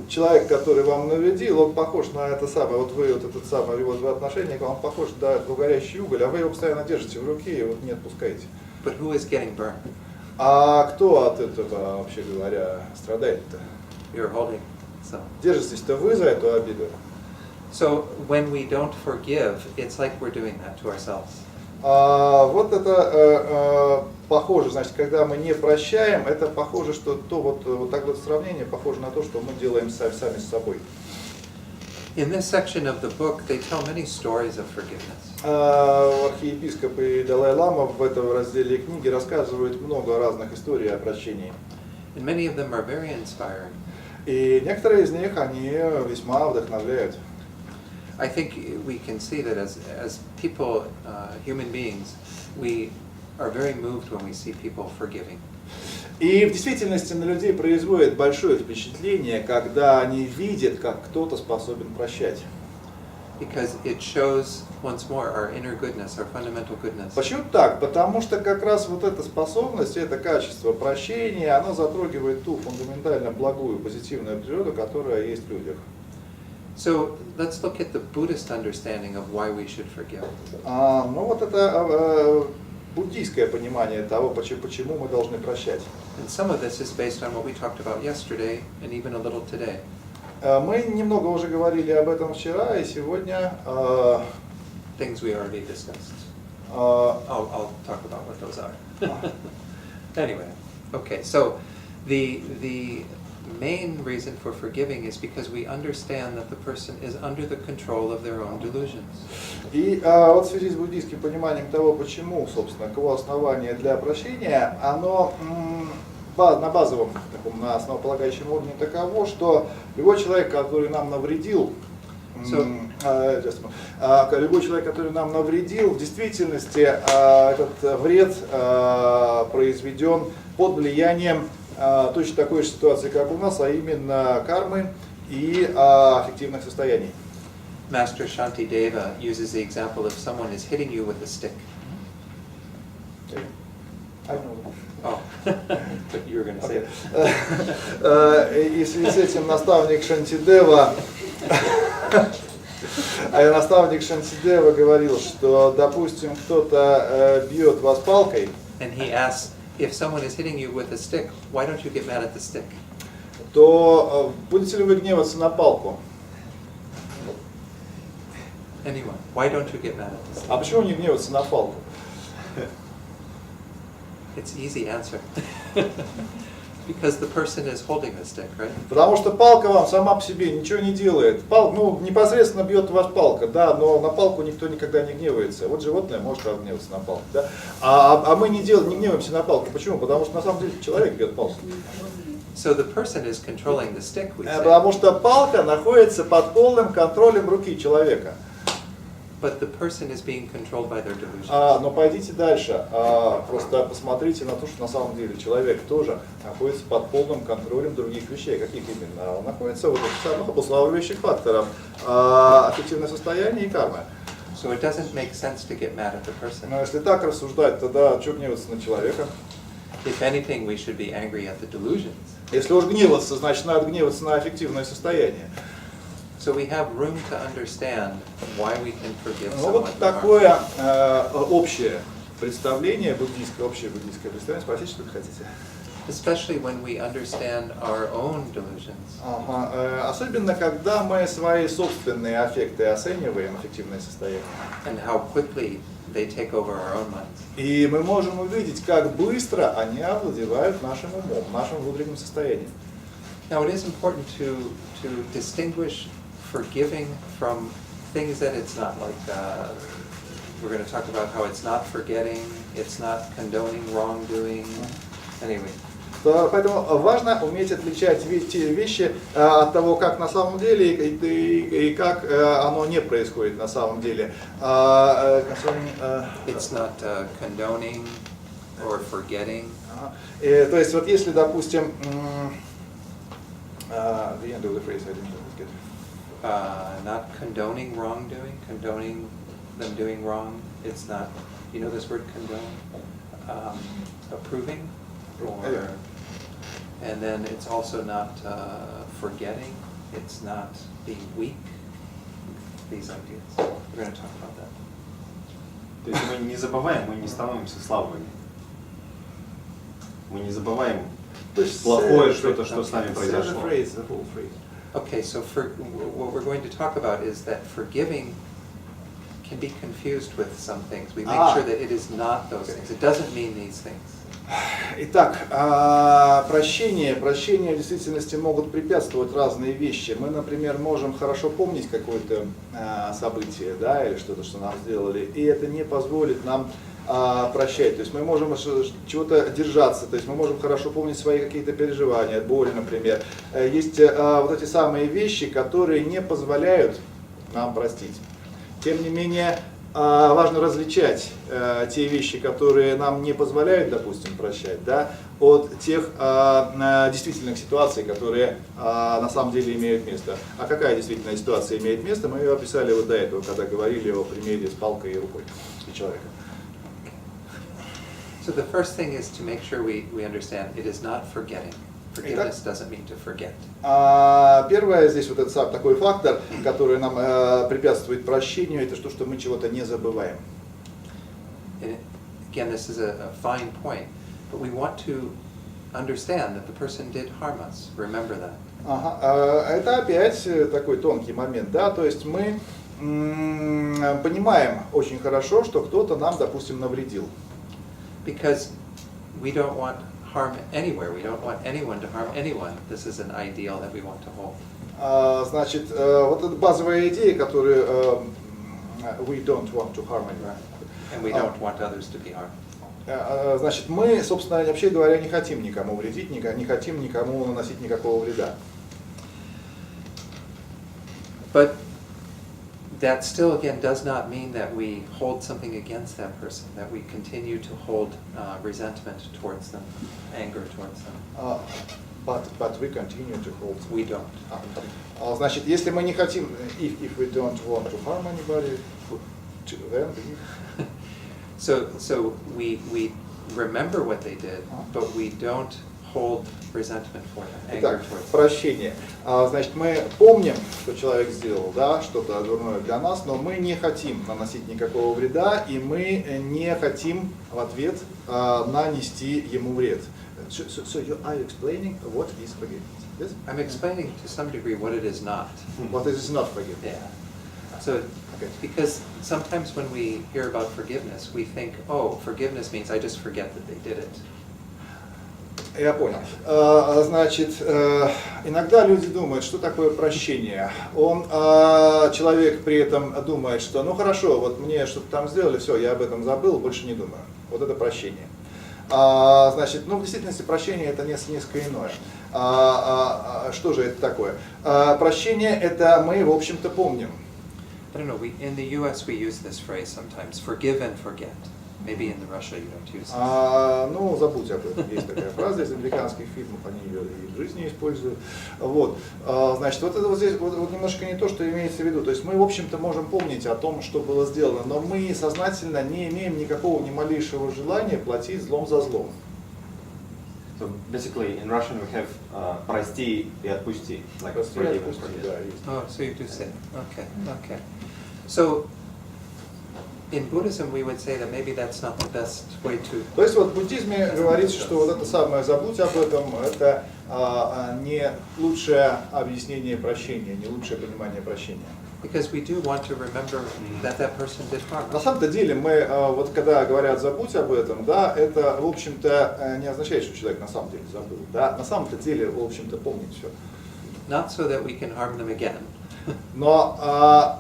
человек, который вам навредил, он похож на это самое, вот вы, вот этот самый, его отношение к вам похож на горящий уголь, а вы его постоянно держите в руке и вот не отпускаете. But who is getting burned? А кто от этого, вообще говоря, страдает-то? You're holding. So Держитесь-то вы за эту обиду. when we don't forgive, it's like we're doing that to ourselves. Вот это похоже, значит, когда мы не прощаем, это похоже, что вот так вот сравнение похоже на то, что мы делаем сами с собой. In this section of the book, they tell many stories of forgiveness. Архиепископ и Далай-лама в этом разделе книги рассказывают много разных историй о прощении. And many of them are very inspiring. И некоторые из них, они весьма вдохновляют. I think we can see that as people, human beings, we are very moved when we see people forgiving. И в действительности на людей производит большое впечатление, когда они видят, как кто-то способен прощать. Because it shows once more our inner goodness, our fundamental goodness. Почему так? Потому что как раз вот эта способность, это качество прощения, оно затрагивает ту фундаментально благую, позитивную природу, которая есть в людях. So let's look at the Buddhist understanding of why we should forgive. Ну вот это буддийское понимание того, почему мы должны прощать. And some of this is based on what we talked about yesterday and even a little today. Мы немного уже говорили об этом вчера и сегодня. Things we already discussed. I'll talk about what those are. Anyway, okay. So the main reason for forgiving is because we understand that the person is under the control of their own delusions. И вот в связи с буддийским пониманием того, почему, собственно, кого основание для прощения, оно на базовом, таком, на основополагающем уровне таково, что любой человек, который нам навредил, любой человек, который нам навредил, в действительности этот вред произведен под влиянием точно такой же ситуации, как у нас, а именно кармы и аффективных состояний. Master Shantideva uses the example if someone is hitting you with a stick. I know. Oh, but you were going to say И в связи с этим наставник Шантидева говорил, что, допустим, кто-то бьет вас палкой, And he asks, if someone is hitting you with a stick, why don't you get mad at the stick? то будете ли вы гневаться на палку? Anyone, why don't you get mad at the stick? А почему не гневаться на палку? It's easy answer. Because the person is holding the stick, right? Потому что палка вам сама по себе ничего не делает. Непосредственно бьет вас палка, да, но на палку никто никогда не гневается. Вот животное может разгневаться на палку, да. А мы не гневаемся на палку. Почему? Потому что на самом деле человек бьет палку. So the person is controlling the stick, we say. Потому что палка находится под полным контролем руки человека. But the person is being controlled by their delusions. Но пойдите дальше. Просто посмотрите на то, что на самом деле человек тоже находится под полным контролем других вещей. Каких именно? Он находится в этих самых обуславливающих факторов. Аффективное состояние и карма. So it doesn't make sense to get mad at the person. Но если так рассуждать, тогда что гневаться на человека? If anything, we should be angry at the delusions. Если уж гневаться, значит надо гневаться на аффективное состояние. So we have room to understand why we can forgive someone. Вот такое общее представление буддийское, общее буддийское представление. Спросите, что вы хотите? Especially when we understand our own delusions. Особенно, когда мы свои собственные аффекты оцениваем, аффективное состояние. And how quickly they take over our own minds. И мы можем увидеть, как быстро они овладевают нашим умом, нашим внутренним состоянием. Now it is important to distinguish forgiving from things that it's not, like we're going to talk about how it's not forgetting, it's not condoning wrongdoing. Anyway. Поэтому важно уметь отличать те вещи от того, как на самом деле и как оно не происходит на самом деле. It's not condoning or forgetting. То есть вот если, допустим, the end of the phrase I didn't get. Not condoning wrongdoing, condoning them doing wrong. It's not, you know this word condone? Approving? Or, and then it's also not forgetting, it's not being weak. These ideas. We're going to talk about that. То есть мы не забываем, мы не становимся слабыми. Мы не забываем плохое что-то, что с нами произошло. Okay, so what we're going to talk about is that forgiving can be confused with some things. We make sure that it is not those things. It doesn't mean these things. Итак, прощение в действительности могут препятствовать разные вещи. Мы, например, можем хорошо помнить какое-то событие, да, или что-то, что нам сделали, и это не позволит нам прощать. То есть мы можем чего-то держаться, то есть мы можем хорошо помнить свои какие-то переживания, боль, например. Есть вот эти самые вещи, которые не позволяют нам простить. Тем не менее, важно различать те вещи, которые нам не позволяют, допустим, прощать, да, от тех действительных ситуаций, которые на самом деле имеют место. А какая действительная ситуация имеет место, мы ее описали вот до этого, когда говорили о примере с палкой и рукой человека. So the first thing is to make sure we understand it is not forgetting. Forgiveness doesn't mean to forget. Первое здесь вот этот такой фактор, который нам препятствует прощению, это что мы чего-то не забываем. And again, this is a fine point, but we want to understand that the person did harm us. Remember that. Это опять такой тонкий момент, да, то есть мы понимаем очень хорошо, что кто-то нам, допустим, навредил. Because we don't want harm anywhere. We don't want anyone to harm anyone. This is an ideal that we want to hold. Значит, вот эта базовая идея, которую we don't want to harm anyone. And we don't want others to be harmed. Значит, мы, собственно, вообще говоря, не хотим никому вредить, не хотим никому наносить никакого вреда. But that still, again, does not mean that we hold something against that person, that we continue to hold resentment towards them, anger towards them. But we continue to hold. We don't. Значит, если мы не хотим, if we don't want to harm anybody, then So we remember what they did, but we don't hold resentment for them, anger Итак, towards them. прощение. Значит, мы помним, что человек сделал, да, что-то дурное для нас, но мы не хотим наносить никакого вреда, и мы не хотим в ответ нанести ему вред. So you are explaining what is forgiveness? Yes? I'm explaining to some degree what it is not. What is not forgiveness? Yeah. So, Okay. because sometimes when we hear about forgiveness, we think, oh, forgiveness means I just forget that they did it. Я понял. Значит, иногда люди думают, что такое прощение. Человек при этом думает, что ну хорошо, вот мне что-то там сделали, все, я об этом забыл, больше не думаю. Вот это прощение. Значит, ну в действительности прощение это несколько иное. Что же это такое? Прощение это мы, в общем-то, помним. I don't know, in the US we use this phrase sometimes, forgive and forget. Maybe in Russia you don't use it. Ну, забудь об этом. Есть такая фраза из американских фильмов, они ее и в жизни используют. Вот. Значит, вот это вот здесь вот немножко не то, что имеется в виду. То есть мы, в общем-то, можем помнить о том, что было сделано, но мы сознательно не имеем никакого, ни малейшего желания платить злом за злом. So basically, in Russian we have прости и отпусти, like Прости, forgive and отпусти, forget. да, есть. Oh, so you do say, okay. So, in Buddhism we would say that maybe that's not the best way to... То есть вот в буддизме говорится, что вот это самое «забудь об этом» это не лучшее объяснение прощения, не лучшее понимание прощения. Because we do want to remember that that person did harm На us. самом-то деле мы, вот когда говорят «забудь об этом», да, это, в общем-то, не означает, что человек на самом деле забыл. Да? На самом-то деле, в общем-то, помнит все. Not so that we can harm them again. Но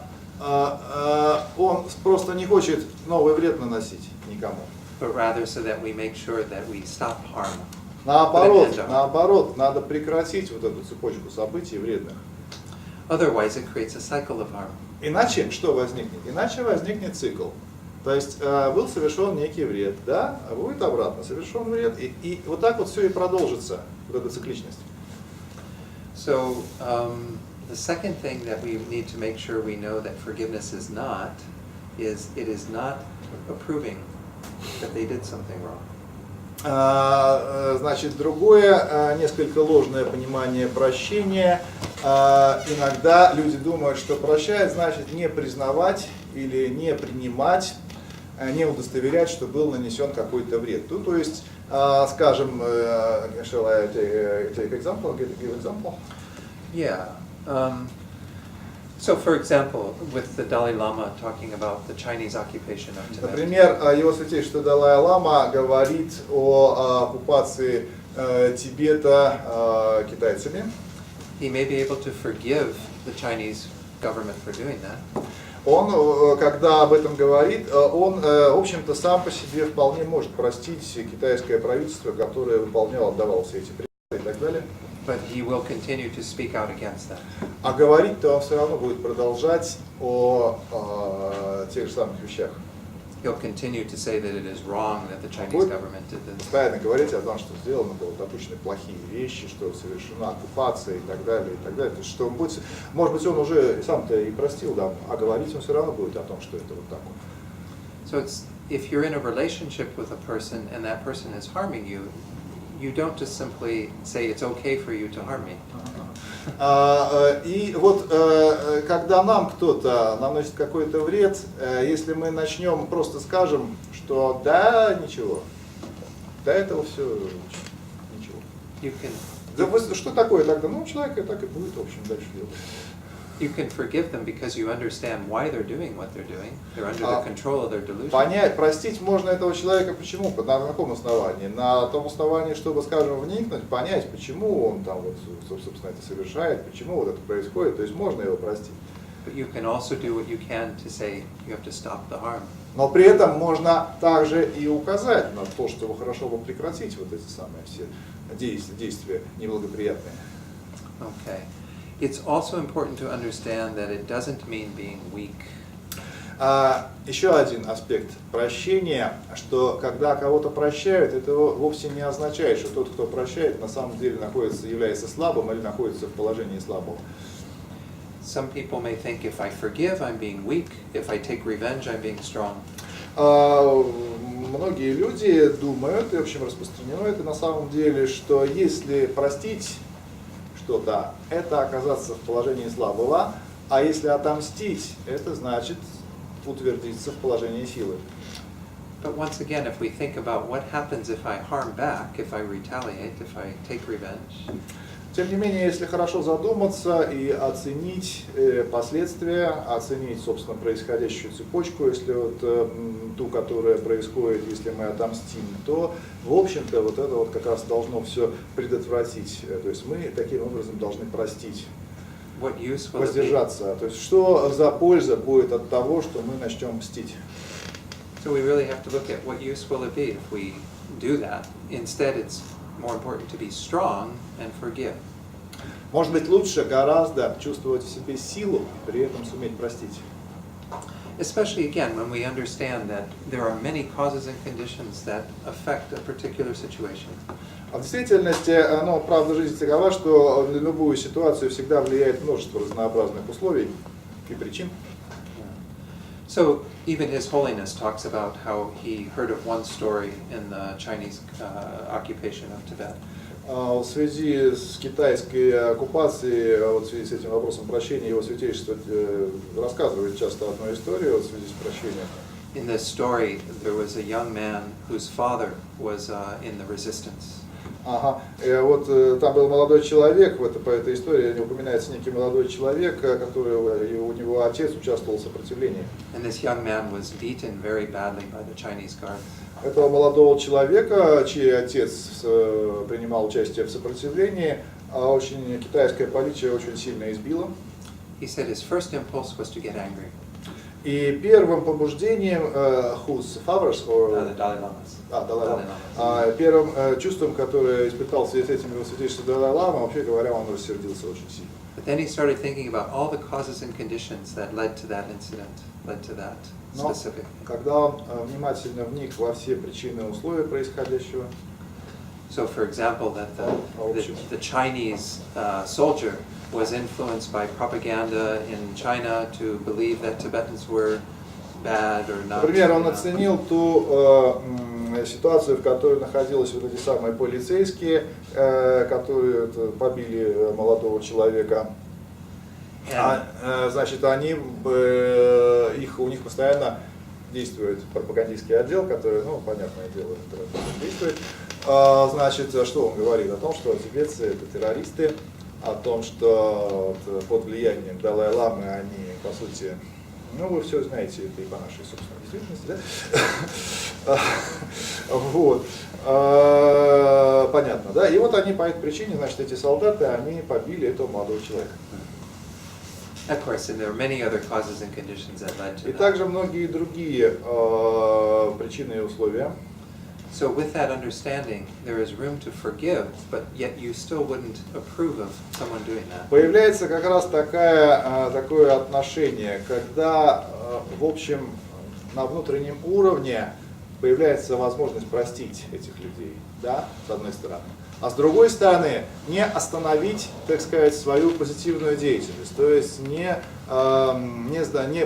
он просто не хочет новый вред наносить никому. But rather so that we make sure that we stop harm. Наоборот, надо прекратить вот эту цепочку событий вредных. Otherwise it creates a cycle of harm. Иначе что возникнет? Иначе возникнет цикл. То есть был совершен некий вред, да, а будет обратно совершен вред, и вот так вот все и продолжится, вот эта цикличность. So the second thing that we need to make sure we know that forgiveness is not, is it is not approving that they did something wrong. Значит, другое, несколько ложное понимание прощения. Иногда люди думают, что прощать значит не признавать или не принимать, не удостоверять, что был нанесен какой-то вред. Ну, то есть, скажем, shall I take example? Give example? Yeah. So, for example, with the Dalai-lama talking about the Chinese occupation of Tibet. Например, Его Святейшество Далай-лама говорит о оккупации Тибета китайцами. He may be able to forgive the Chinese government for doing that. Он, когда об этом говорит, он, в общем-то, сам по себе вполне может простить китайское правительство, которое выполняло, отдавало все эти приказы и так далее. But he will continue to speak out against that. А говорить-то он все равно будет продолжать о тех же самых вещах. He'll continue to say that it is wrong that the Chinese government did this. Постоянно говорить о том, что сделано было допущены плохие вещи, что совершена оккупация и так далее, и так далее. То есть, что он будет, может быть, он уже сам-то и простил, да, а говорить он все равно будет о том, что это вот так вот. So it's, if you're in a relationship with a person and that person is harming you, you don't just simply say it's okay for you to harm me. И вот когда нам кто-то наносит какой-то вред, если мы начнем просто скажем, что да, ничего, до этого все ничего. You can, Да, что такое тогда? Ну, человек и так и будет, в общем, дальше делать. You can forgive them because you understand why they're doing what they're doing. They're under the control of their delusion. Понять, простить можно этого человека почему? На каком основании? На том основании, чтобы, скажем, вникнуть, понять, почему он там вот, собственно, это совершает, почему вот это происходит. То есть можно его простить. But you can also do what you can to say you have to stop the harm. Но при этом можно также и указать на то, что хорошо бы прекратить вот эти самые все действия неблагоприятные. Okay. It's also important to understand that it doesn't mean being weak. Еще один аспект прощения, что когда кого-то прощают, это вовсе не означает, что тот, кто прощает, на самом деле является слабым или находится в положении слабого. Some people may think if I forgive, I'm being weak. If I take revenge, I'm being strong. Многие люди думают, и в общем распространено это на самом деле, что если простить что-то, это оказаться в положении слабого, а если отомстить, это значит утвердиться в положении силы. But once again, if we think about what happens if I harm back, if I retaliate, if I take revenge. Тем не менее, если хорошо задуматься и оценить последствия, оценить, собственно, происходящую цепочку, если вот ту, которая происходит, если мы отомстим, то, в общем-то, вот это вот как раз должно все предотвратить. То есть мы таким образом должны простить, воздержаться. То есть что за польза будет от того, что мы начнем мстить? So we really have to look at what use will it be if we do that. Instead, it's more important to be strong and forgive. Может быть, лучше гораздо чувствовать в себе силу и при этом суметь простить. Especially again when we understand that there are many causes and conditions that affect a particular situation. А в действительности, правда жизни такова, что на любую ситуацию всегда влияет множество разнообразных условий и причин. So even His Holiness talks about how he heard of one story in the Chinese occupation of Tibet. В связи с китайской оккупацией, вот в связи с этим вопросом прощения, Его Святейшество рассказывает часто одну историю в связи с прощением. In this story, there was a young man whose father was in the resistance. Ага. И вот там был молодой человек, по этой истории упоминается некий молодой человек, который у него отец участвовал в сопротивлении. And this young man was beaten very badly by the Chinese guards. Этого молодого человека, чей отец принимал участие в сопротивлении, очень китайская полиция очень сильно избила. He said his first impulse was to get angry. И первым побуждением, whose favors, The Dalai-lama. Первым чувством, которое испытал в связи с этим Его Святейшество Далай-лама, вообще говоря, он рассердился очень сильно. But then he started thinking about all the causes and conditions that led to that incident, led to that specific. Когда он внимательно вник во все причины и условия происходящего. So, for example, that the Chinese soldier was influenced by propaganda in China to believe that Tibetans were bad or not. Например, он оценил ту ситуацию, в которой находились вот эти самые полицейские, которые побили молодого человека. Значит, у них постоянно действует пропагандистский отдел, который, понятное дело, действует. Значит, что он говорит? О том, что тибетцы это террористы, о том, что под влиянием Далай-ламы они, по сути, вы все знаете, это и по нашей собственной действительности, да? Вот. Понятно, да? И вот они по этой причине, значит, эти солдаты, они побили этого молодого человека. Of course, and there are many other causes and conditions that led to И that. также многие другие причины и условия. So with that understanding, there is room to forgive, but yet you still wouldn't approve of someone doing that. Появляется как раз такое отношение, когда, в общем, на внутреннем уровне появляется возможность простить этих людей, да, с одной стороны. А с другой стороны, не остановить, так сказать, свою позитивную деятельность, то есть не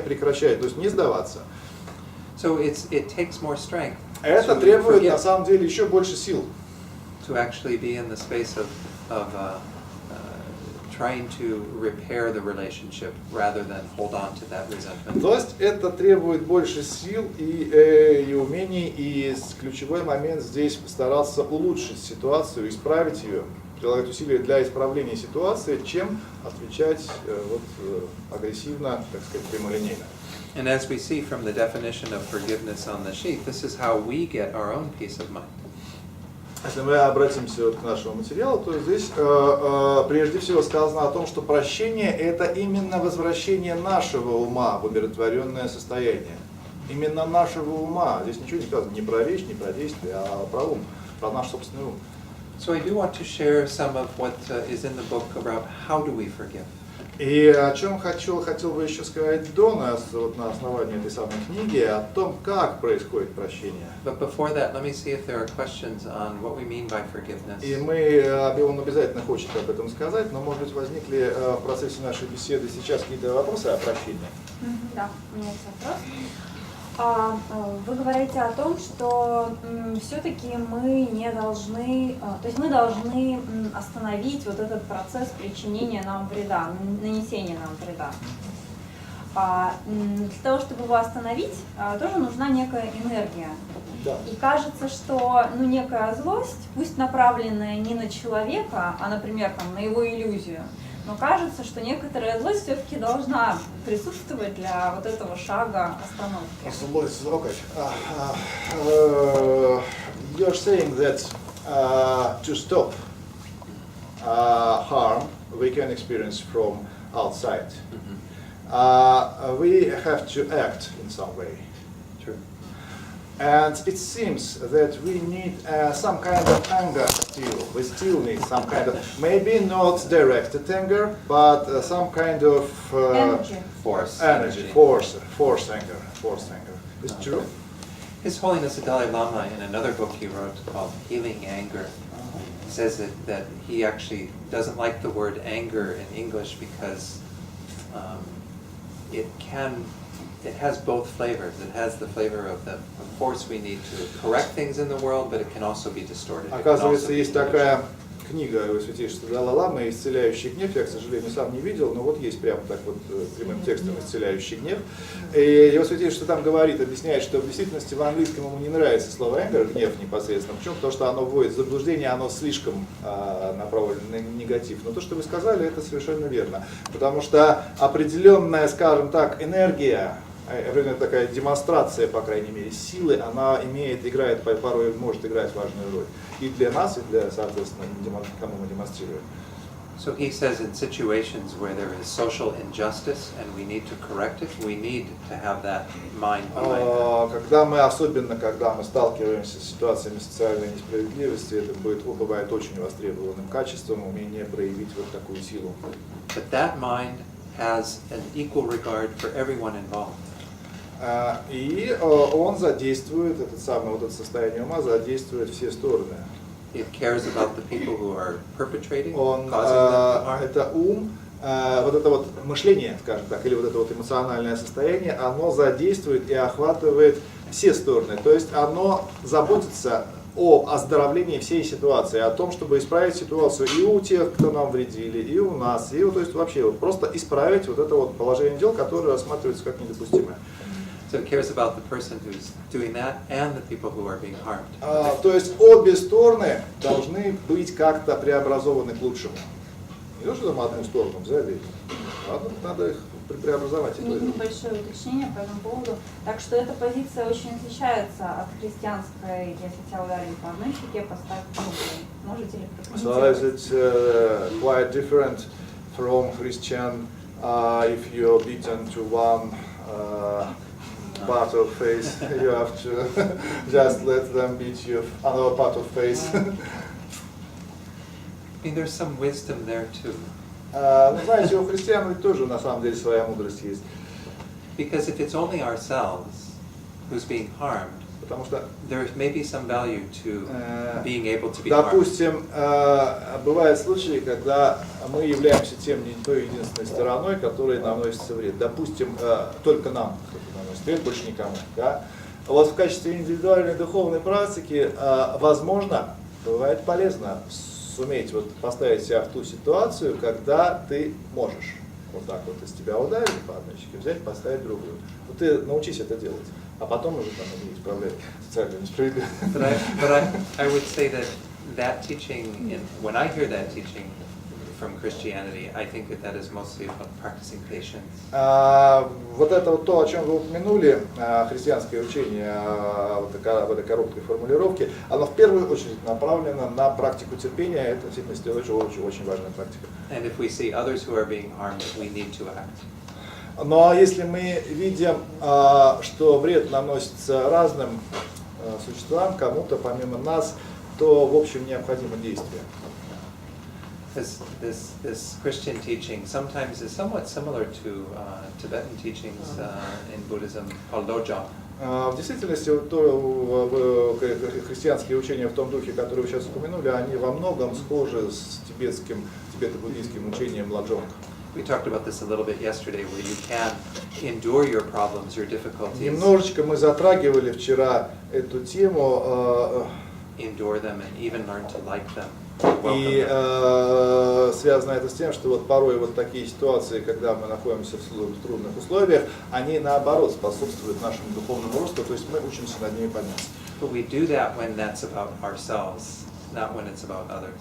прекращать, то есть не сдаваться. So it takes more strength. Это требует на самом деле еще больше сил. To actually be in the space of trying to repair the relationship rather than hold on to that resentment. То есть это требует больше сил и умений, и ключевой момент здесь постараться улучшить ситуацию, исправить ее. прилагать усилия для исправления ситуации, чем отвечать агрессивно, так сказать, прямолинейно. And as we see from the definition of forgiveness on the sheet, this is how we get our own peace of mind. Если мы обратимся к нашему материалу, то здесь прежде всего сказано о том, что прощение – это именно возвращение нашего ума в умиротворенное состояние. Именно нашего ума. Здесь ничего не сказано ни про речь, ни про действие, а про ум, про наш собственный ум. So I do want to share some of what is in the book about how do we forgive. И о чем хотел бы еще сказать Дон, на основании этой самой книги, о том, как происходит прощение. But before that, let me see if there are questions on what we mean by forgiveness. И он обязательно хочет об этом сказать, но, может быть, возникли в процессе нашей беседы сейчас какие-то вопросы о прощении? Да, у меня есть вопрос. Вы говорите о том, что все-таки мы не должны, то есть мы должны остановить вот этот процесс причинения нам вреда, нанесения нам вреда. Для того, чтобы его остановить, тоже нужна некая энергия. Да. И кажется, что некая злость, пусть направленная не на человека, а, например, на его иллюзию, но кажется, что некоторая злость все-таки должна присутствовать для вот этого шага остановки. You're saying that to stop harm we can experience from outside. We have to act in some way. True. And it seems that we need some kind of anger still. We still need some kind of, maybe not directed anger, but some kind of Energy. Force. force anger. It's true. His Holiness the Dalai-lama, in another book he wrote called Healing Anger, says that he actually doesn't like the word anger in English because it has both flavors. It has the flavor of force we need to correct things in the world, but it can also be distorted. Оказывается, есть такая книга Его Святейшества Далай-лама «Исцеляющий гнев». Я, к сожалению, сам не видел, но вот есть прямо так вот прямым текстом «Исцеляющий гнев». И Его Святейшество там говорит, объясняет, что в действительности в английском ему не нравится слово anger, гнев непосредственно. Почему? Потому что оно вводит в заблуждение, оно слишком направлено на негатив. Но то, что вы сказали, это совершенно верно. Потому что определенная, скажем так, энергия, определенная такая демонстрация, по крайней мере, силы, она играет, порой может играть важную роль. И для нас, и для, соответственно, кому мы демонстрируем. So he says in situations where there is social injustice and we need to correct it, we need to have that mind behind that. Особенно когда мы сталкиваемся с ситуациями социальной несправедливости, это бывает очень востребованным качеством, умение проявить вот такую силу. But that mind has an equal regard for everyone involved. И он задействует, это состояние ума задействует все стороны. It cares about the people who are perpetrating, causing them harm. Это ум, вот это вот мышление, скажем так, или вот это вот эмоциональное состояние, оно задействует и охватывает все стороны. То есть оно заботится о оздоровлении всей ситуации, о том, чтобы исправить ситуацию и у тех, кто нам вредили, и у нас, и то есть вообще вот просто исправить вот это вот положение дел, которое рассматривается как недопустимое. So it cares about the person who's doing that and the people who are being harmed. То есть обе стороны должны быть как-то преобразованы к лучшему. Не то, что там одну сторону взяли, надо их преобразовать. Небольшое уточнение по этому поводу. Так что эта позиция очень отличается от христианской, если тебя ударили по одной щеке, поставь другую. Можете ли прокомментировать? So it's quite different from Christian if you're beaten to one part of face, you have to just let them beat you another part of face. I mean, there's some wisdom there too. Знаете, у христиан тоже на самом деле своя мудрость есть. Because if it's only ourselves who's being harmed, Потому что, there may be some value to being able to be harmed. допустим, бывают случаи, когда мы являемся той единственной стороной, которой наносится вред. Допустим, только нам кто-то наносит вред, больше никому. Да? Вот в качестве индивидуальной духовной практики, возможно, бывает полезно суметь вот поставить себя в ту ситуацию, когда ты можешь. Вот так вот из тебя ударили по одной щеке, взять, поставить другую. Вот ты научись это делать. А потом уже там исправлять социальную несправедливость. But I would say that that teaching, when I hear that teaching from Christianity, I think that is mostly about practicing patience. Вот это вот то, о чем вы упомянули, христианское учение в этой короткой формулировке, оно в первую очередь направлено на практику терпения. Это действительно очень важная практика. And if we see others who are being harmed, we need to act. Но если мы видим, что вред наносится разным существам, кому-то помимо нас, то в общем необходимо действие. This Christian teaching sometimes is somewhat similar to Tibetan teachings in Buddhism called Lojong. В действительности, то христианские учения в том духе, который вы сейчас упомянули, они во многом схожи с тибето-буддийским учением Ладжонг. We talked about this a little bit yesterday, where you can endure your problems, your difficulties. Немножечко мы затрагивали вчера эту тему. Endure them and even learn to like them. И связано это с тем, что вот порой вот такие ситуации, когда мы находимся в трудных условиях, они наоборот способствуют нашему духовному росту, то есть мы учимся над ними подняться. But we do that when that's about ourselves, not when it's about others.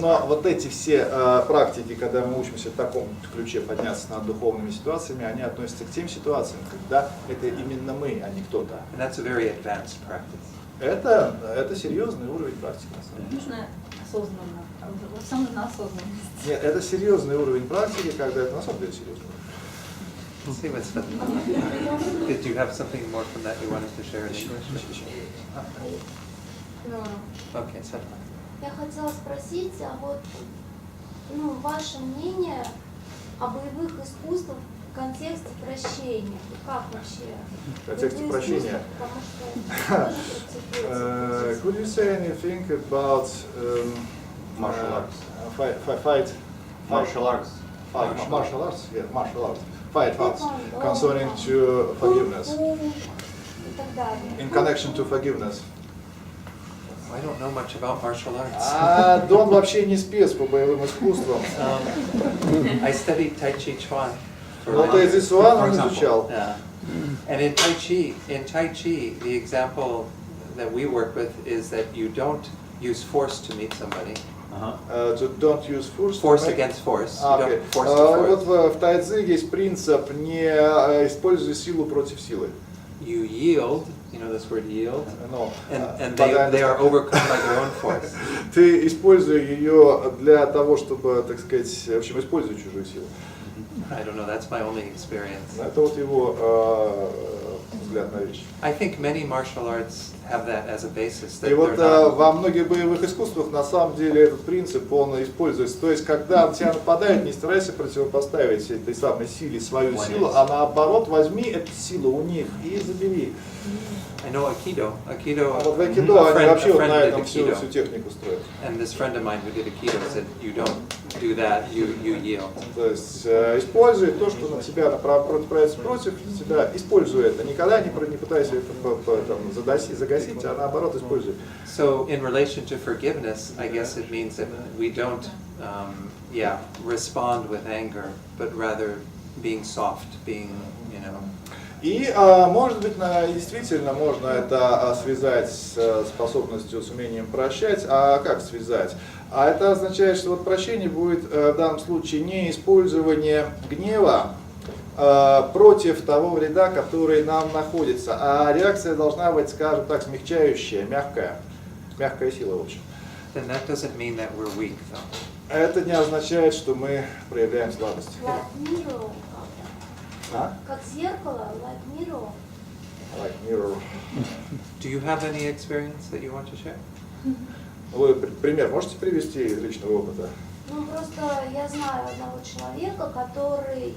Но вот эти все практики, когда мы учимся в таком ключе подняться над духовными ситуациями, они относятся к тем ситуациям, когда это именно мы, а не кто-то. And that's a very advanced practice. Это серьезный уровень практики, на самом деле. Нужно осознанно, во всем нужна осознанность. Нет, это серьезный уровень практики, когда это на самом деле серьезный уровень. Let's see what's the... Did you have something more from that you wanted to share in English? Okay, so... Я хотела спросить, вот, ваше мнение о боевых искусствах в контексте прощения. Как вообще? В контексте прощения. Could you say anything about Martial arts. Martial arts? Yeah, martial arts. Fight arts concerning to forgiveness. In connection to forgiveness. I don't know much about martial arts. Дон вообще не спец по боевым искусствам. I studied Tai Chi Chuan. Но Tai Chi Chuan он изучал. Yeah. And in Tai Chi, the example that we work with is that you don't use force to meet somebody. To don't use force. Force against force. You Okay. don't force to force. Вот в тайцзи есть принцип не используй силу против силы. You yield, you know this word yield, Но, and they are overcome by their own force. Ты используй ее для того, чтобы, так сказать, в общем, используй чужую силу. I don't know, that's my only experience. Это вот его взгляд на вещь. I think many martial arts have that as a basis. That И вот they're not, во многих боевых искусствах на самом деле этот принцип он используется. То есть, когда на тебя нападают, не старайся противопоставить этой самой силе свою силу, а наоборот возьми эту силу у них и забери. I know Aikido. А вот в айкидо они вообще вот на этом всю технику строят. And this friend of mine who did Aikido said, you don't do that, you yield. То есть используй то, что на тебя направляется против тебя, используй это. Никогда не пытайся это загасить, а наоборот используй. So in relation to forgiveness, I guess it means that we don't, respond with anger, but rather being soft, being, И, может быть, действительно можно это связать с способностью, с умением прощать. А как связать? А это означает, что вот прощение будет в данном случае не использование гнева против того вреда, который нам находится, а реакция должна быть, скажем так, смягчающая, мягкая сила, в общем. then that doesn't mean that we're weak, though. Это не означает, что мы проявляем слабость. Как зеркало, like mirror. Like mirror. Do you have any experience that you want to share? Вы пример можете привести из личного опыта? Просто я знаю одного человека, который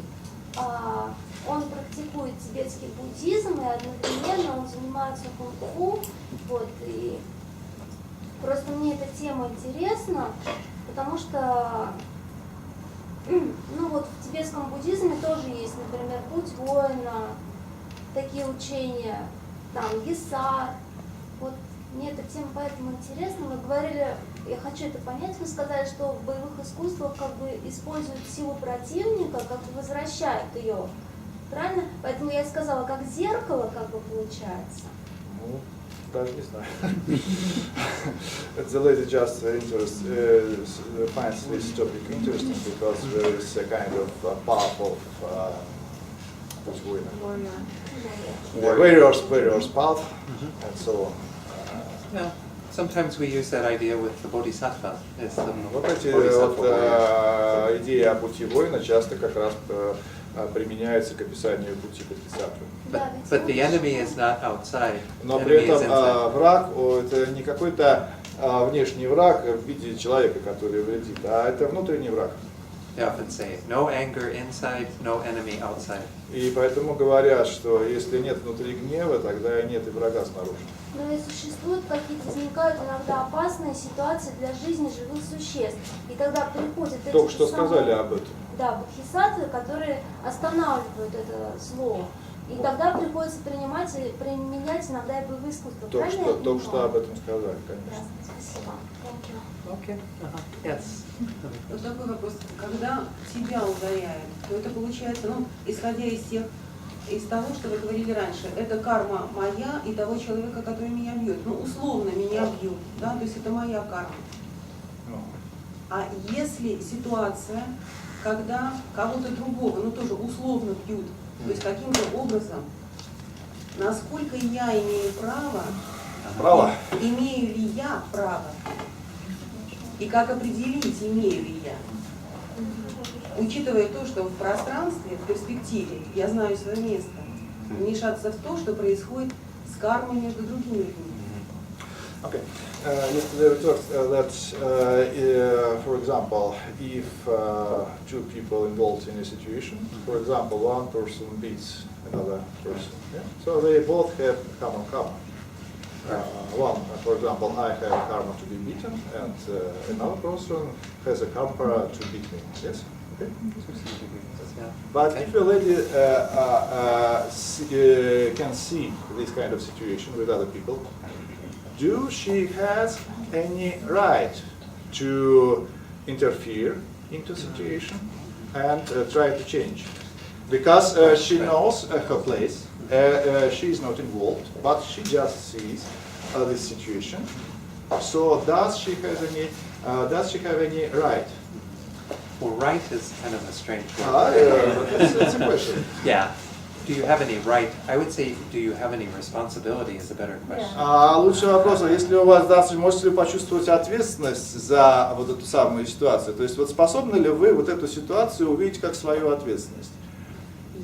он практикует тибетский буддизм, и одновременно он занимается кунг-фу. Вот, и просто мне эта тема интересна, потому что в тибетском буддизме тоже есть, например, путь воина, такие учения, там, гисар. Вот мне эта тема поэтому интересна. Мы говорили, я хочу это понять, вы сказали, что в боевых искусствах как бы используют силу противника, как бы возвращают ее. Правильно? Поэтому я сказала, как зеркало как бы получается. Даже не знаю. The lady just finds this topic interesting because there is a kind of path of various path and so on. Yeah. Sometimes we use that idea with the bodhisattva. It's the Вот эти bodhisattva way. идеи о пути воина часто как раз применяются к описанию пути бодхисаттвы. But the enemy is not outside. Но Enemy при is этом inside. враг это не какой-то внешний враг в виде человека, который вредит, а это внутренний враг. They often say, no anger inside, no enemy outside. И поэтому говорят, что если нет внутри гнева, тогда и нет и врага снаружи. Но и существуют какие-то, возникают иногда опасные ситуации для жизни живых существ. И тогда приходят эти Только что самые, сказали об этом. да, бодхисаттвы, которые останавливают это зло. И тогда приходится принимать и применять иногда и боевые искусства. Только Правильно я что понимаю? об этом сказали, конечно. Да, спасибо. Thank you. Okay. Yes. Вот такой вопрос. Когда тебя ударяют, то это получается, ну, исходя из того, что вы говорили раньше, это карма моя и того человека, который меня бьет. Ну, условно меня бьют, да, то есть это моя карма. А если ситуация, когда кого-то другого, ну, тоже условно бьют, то есть каким-то образом, насколько я имею право, имею ли я право, и как определить, имею ли я, учитывая то, что в пространстве, в перспективе, я знаю свое место, вмешаться в то, что происходит с кармой между другими людьми. Okay. Yesterday we talked that, for example, if two people involved in a situation, for example, one person beats another person, yeah? So they both have common karma. One, for example, I have karma to be beaten, and another person has a karma to beat me. Yes. Okay. But if a lady can see this kind of situation with other people, do she has any right to interfere into situation and try to change? Because she knows her place, she is not involved, but she just sees this situation. So does she have any right? Well, right is kind of a strange word. It's a question. Yeah. Do you have any right? I would say, do you have any responsibility is a better question. Лучший вопрос, если у вас, да, можете ли почувствовать ответственность за вот эту самую ситуацию? То есть вот способны ли вы вот эту ситуацию увидеть как свою ответственность?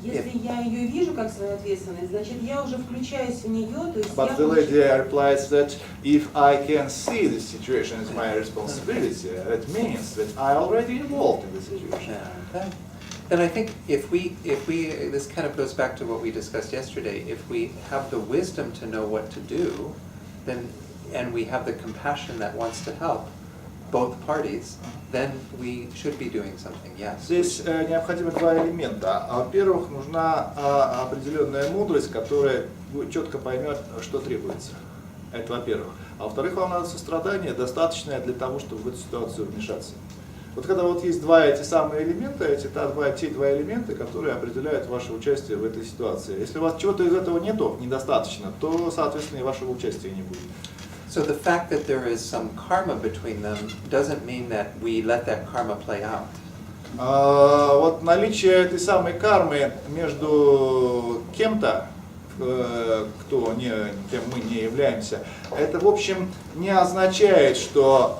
Если я ее вижу как свою ответственность, значит я уже включаюсь в нее, то есть But the lady replies that if I can see the situation as my responsibility, that means that I already involved in the situation. Yeah. Then I think if we, this kind of goes back to what we discussed yesterday, if we have the wisdom to know what to do, then, and we have the compassion that wants to help both parties, then we should be doing something, yes. Здесь необходимы два элемента. Во-первых, нужна определенная мудрость, которая четко поймет, что требуется. Это во-первых. А во-вторых, вам надо сострадание, достаточное для того, чтобы в эту ситуацию вмешаться. Вот когда вот есть те самые элемента, те два элемента, которые определяют ваше участие в этой ситуации. Если у вас чего-то из этого нету, недостаточно, то, соответственно, и вашего участия не будет. So the fact that there is some karma between them doesn't mean that we let that karma play out. Вот наличие этой самой кармы между кем-то, кем мы не являемся, это, в общем, не означает, что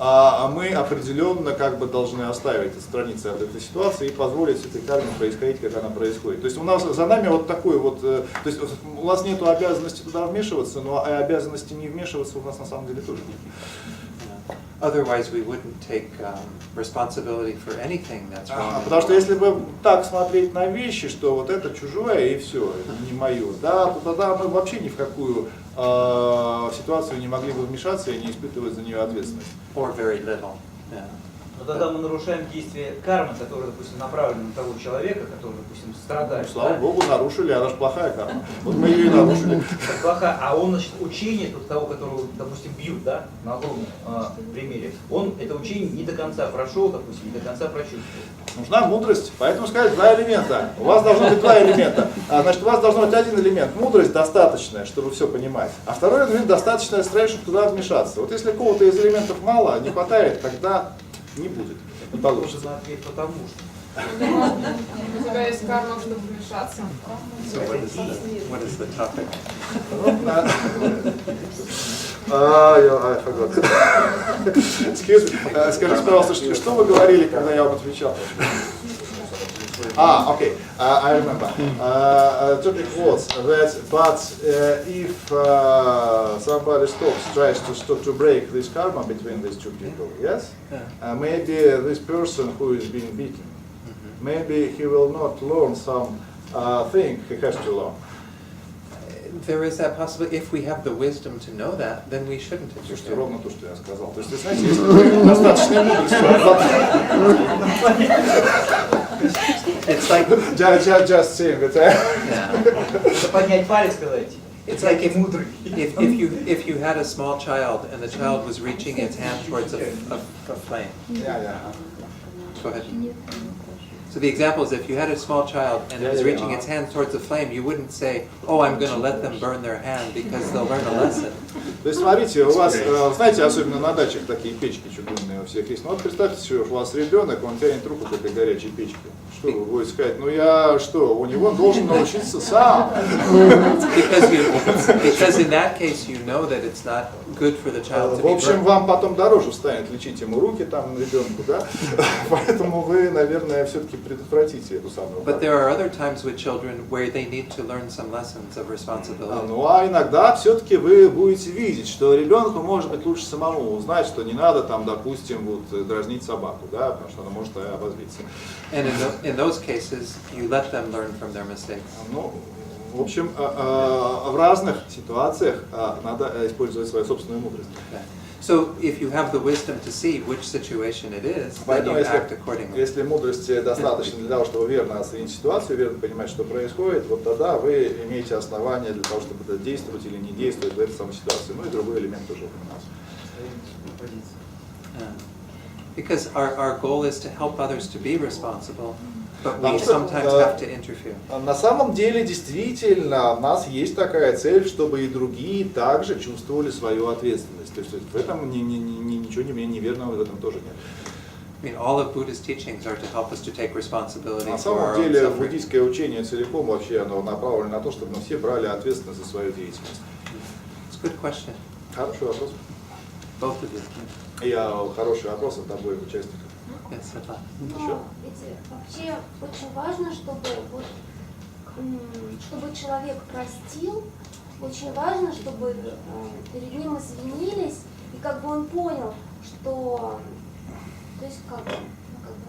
мы определенно как бы должны отстраниться от этой ситуации и позволить этой карме происходить, как она происходит. То есть у нас за нами вот такой вот, то есть у нас нет обязанности туда вмешиваться, но обязанности не вмешиваться у нас на самом деле тоже нет. Otherwise, we wouldn't take responsibility for anything that's wrong. Потому что если бы так смотреть на вещи, что вот это чужое и все, это не мое, да, то тогда мы вообще ни в какую ситуацию не могли бы вмешаться и не испытывать за нее ответственность. Or very little. Yeah. Но тогда мы нарушаем действие кармы, которая, допустим, направлена на того человека, который, допустим, страдает. Слава да? Богу, нарушили, она же плохая карма. Вот мы ее и нарушили. Так плохая. А он, значит, учение того, которого, допустим, бьют, да, на огромном примере, он это учение не до конца прошел, допустим, не до конца прочувствовал. Нужна мудрость, поэтому сказать два элемента. У вас должно быть два элемента. Значит, у вас должен быть один элемент, мудрость достаточная, чтобы все понимать. А второй элемент достаточная страсть, чтобы туда вмешаться. Вот если какого-то из элементов мало, не хватает, тогда не будет, не получится. Должен ответ потому что. У тебя есть карма, чтобы вмешаться. So what is the topic? I forgot. Excuse me. Скажите, пожалуйста, что вы говорили, когда я вам отвечал? Okay, I remember. Topic was that, but if somebody tries to break this karma between these two people, yes, maybe this person who is being beaten, maybe he will not learn some thing he has to learn. There is that possibility. If we have the wisdom to know that, then we shouldn't Слушайте, interfere. ровно то, что я сказал. То есть, знаете, если вы достаточно It's like just saying that. Это поднять палец, сказать. it's like if you had a small child and the child was reaching its hand towards a flame. Yeah. Go ahead. So the example is if you had a small child and it was reaching its hand towards the flame, you wouldn't say, "Oh, I'm going to let them burn their hand because they'll learn a lesson." То есть, смотрите, у вас, знаете, особенно на дачах такие печки чугунные у всех есть. Ну вот представьте себе, у вас ребенок, он тянет руку к этой горячей печке. Что вы будете сказать? Ну я что, у него должен научиться сам. Because in that case you know that it's not good for the child to В be общем, burned. вам потом дороже станет лечить ему руки, там, ребенку, да? Поэтому вы, наверное, все-таки предотвратите эту самую. But there are other times with children where they need to learn some lessons of responsibility. Ну а иногда все-таки вы будете видеть, что ребенку может быть лучше самому узнать, что не надо там, допустим, вот дразнить собаку, да, потому что она может обозлиться. And in those cases, you let them learn from their mistakes. Ну, в общем, в разных ситуациях надо использовать свою собственную мудрость. So if you have the wisdom to see which situation it is, then Поэтому, you act accordingly. если мудрости достаточно для того, чтобы верно оценить ситуацию, верно понимать, что происходит, вот тогда вы имеете основания для того, чтобы действовать или не действовать в этой самой ситуации. Ну и другой элемент тоже упоминался. Because our goal is to help others to be responsible, but we sometimes have to interfere. На самом деле, действительно, у нас есть такая цель, чтобы и другие также чувствовали свою ответственность. То есть в этом ничего неверного в этом тоже нет. I mean, all of Buddha's teachings are to help us to take responsibility На for our самом own деле, suffering. буддийское учение целиком вообще оно направлено на то, чтобы мы все брали ответственность за свою деятельность. It's a good question. Хороший вопрос. Both of you. Хороший вопрос от обоих участников. Yes, I'd like. Но вообще очень важно, чтобы человек простил, очень важно, чтобы перед ним извинились, и как бы он понял, что, то есть как бы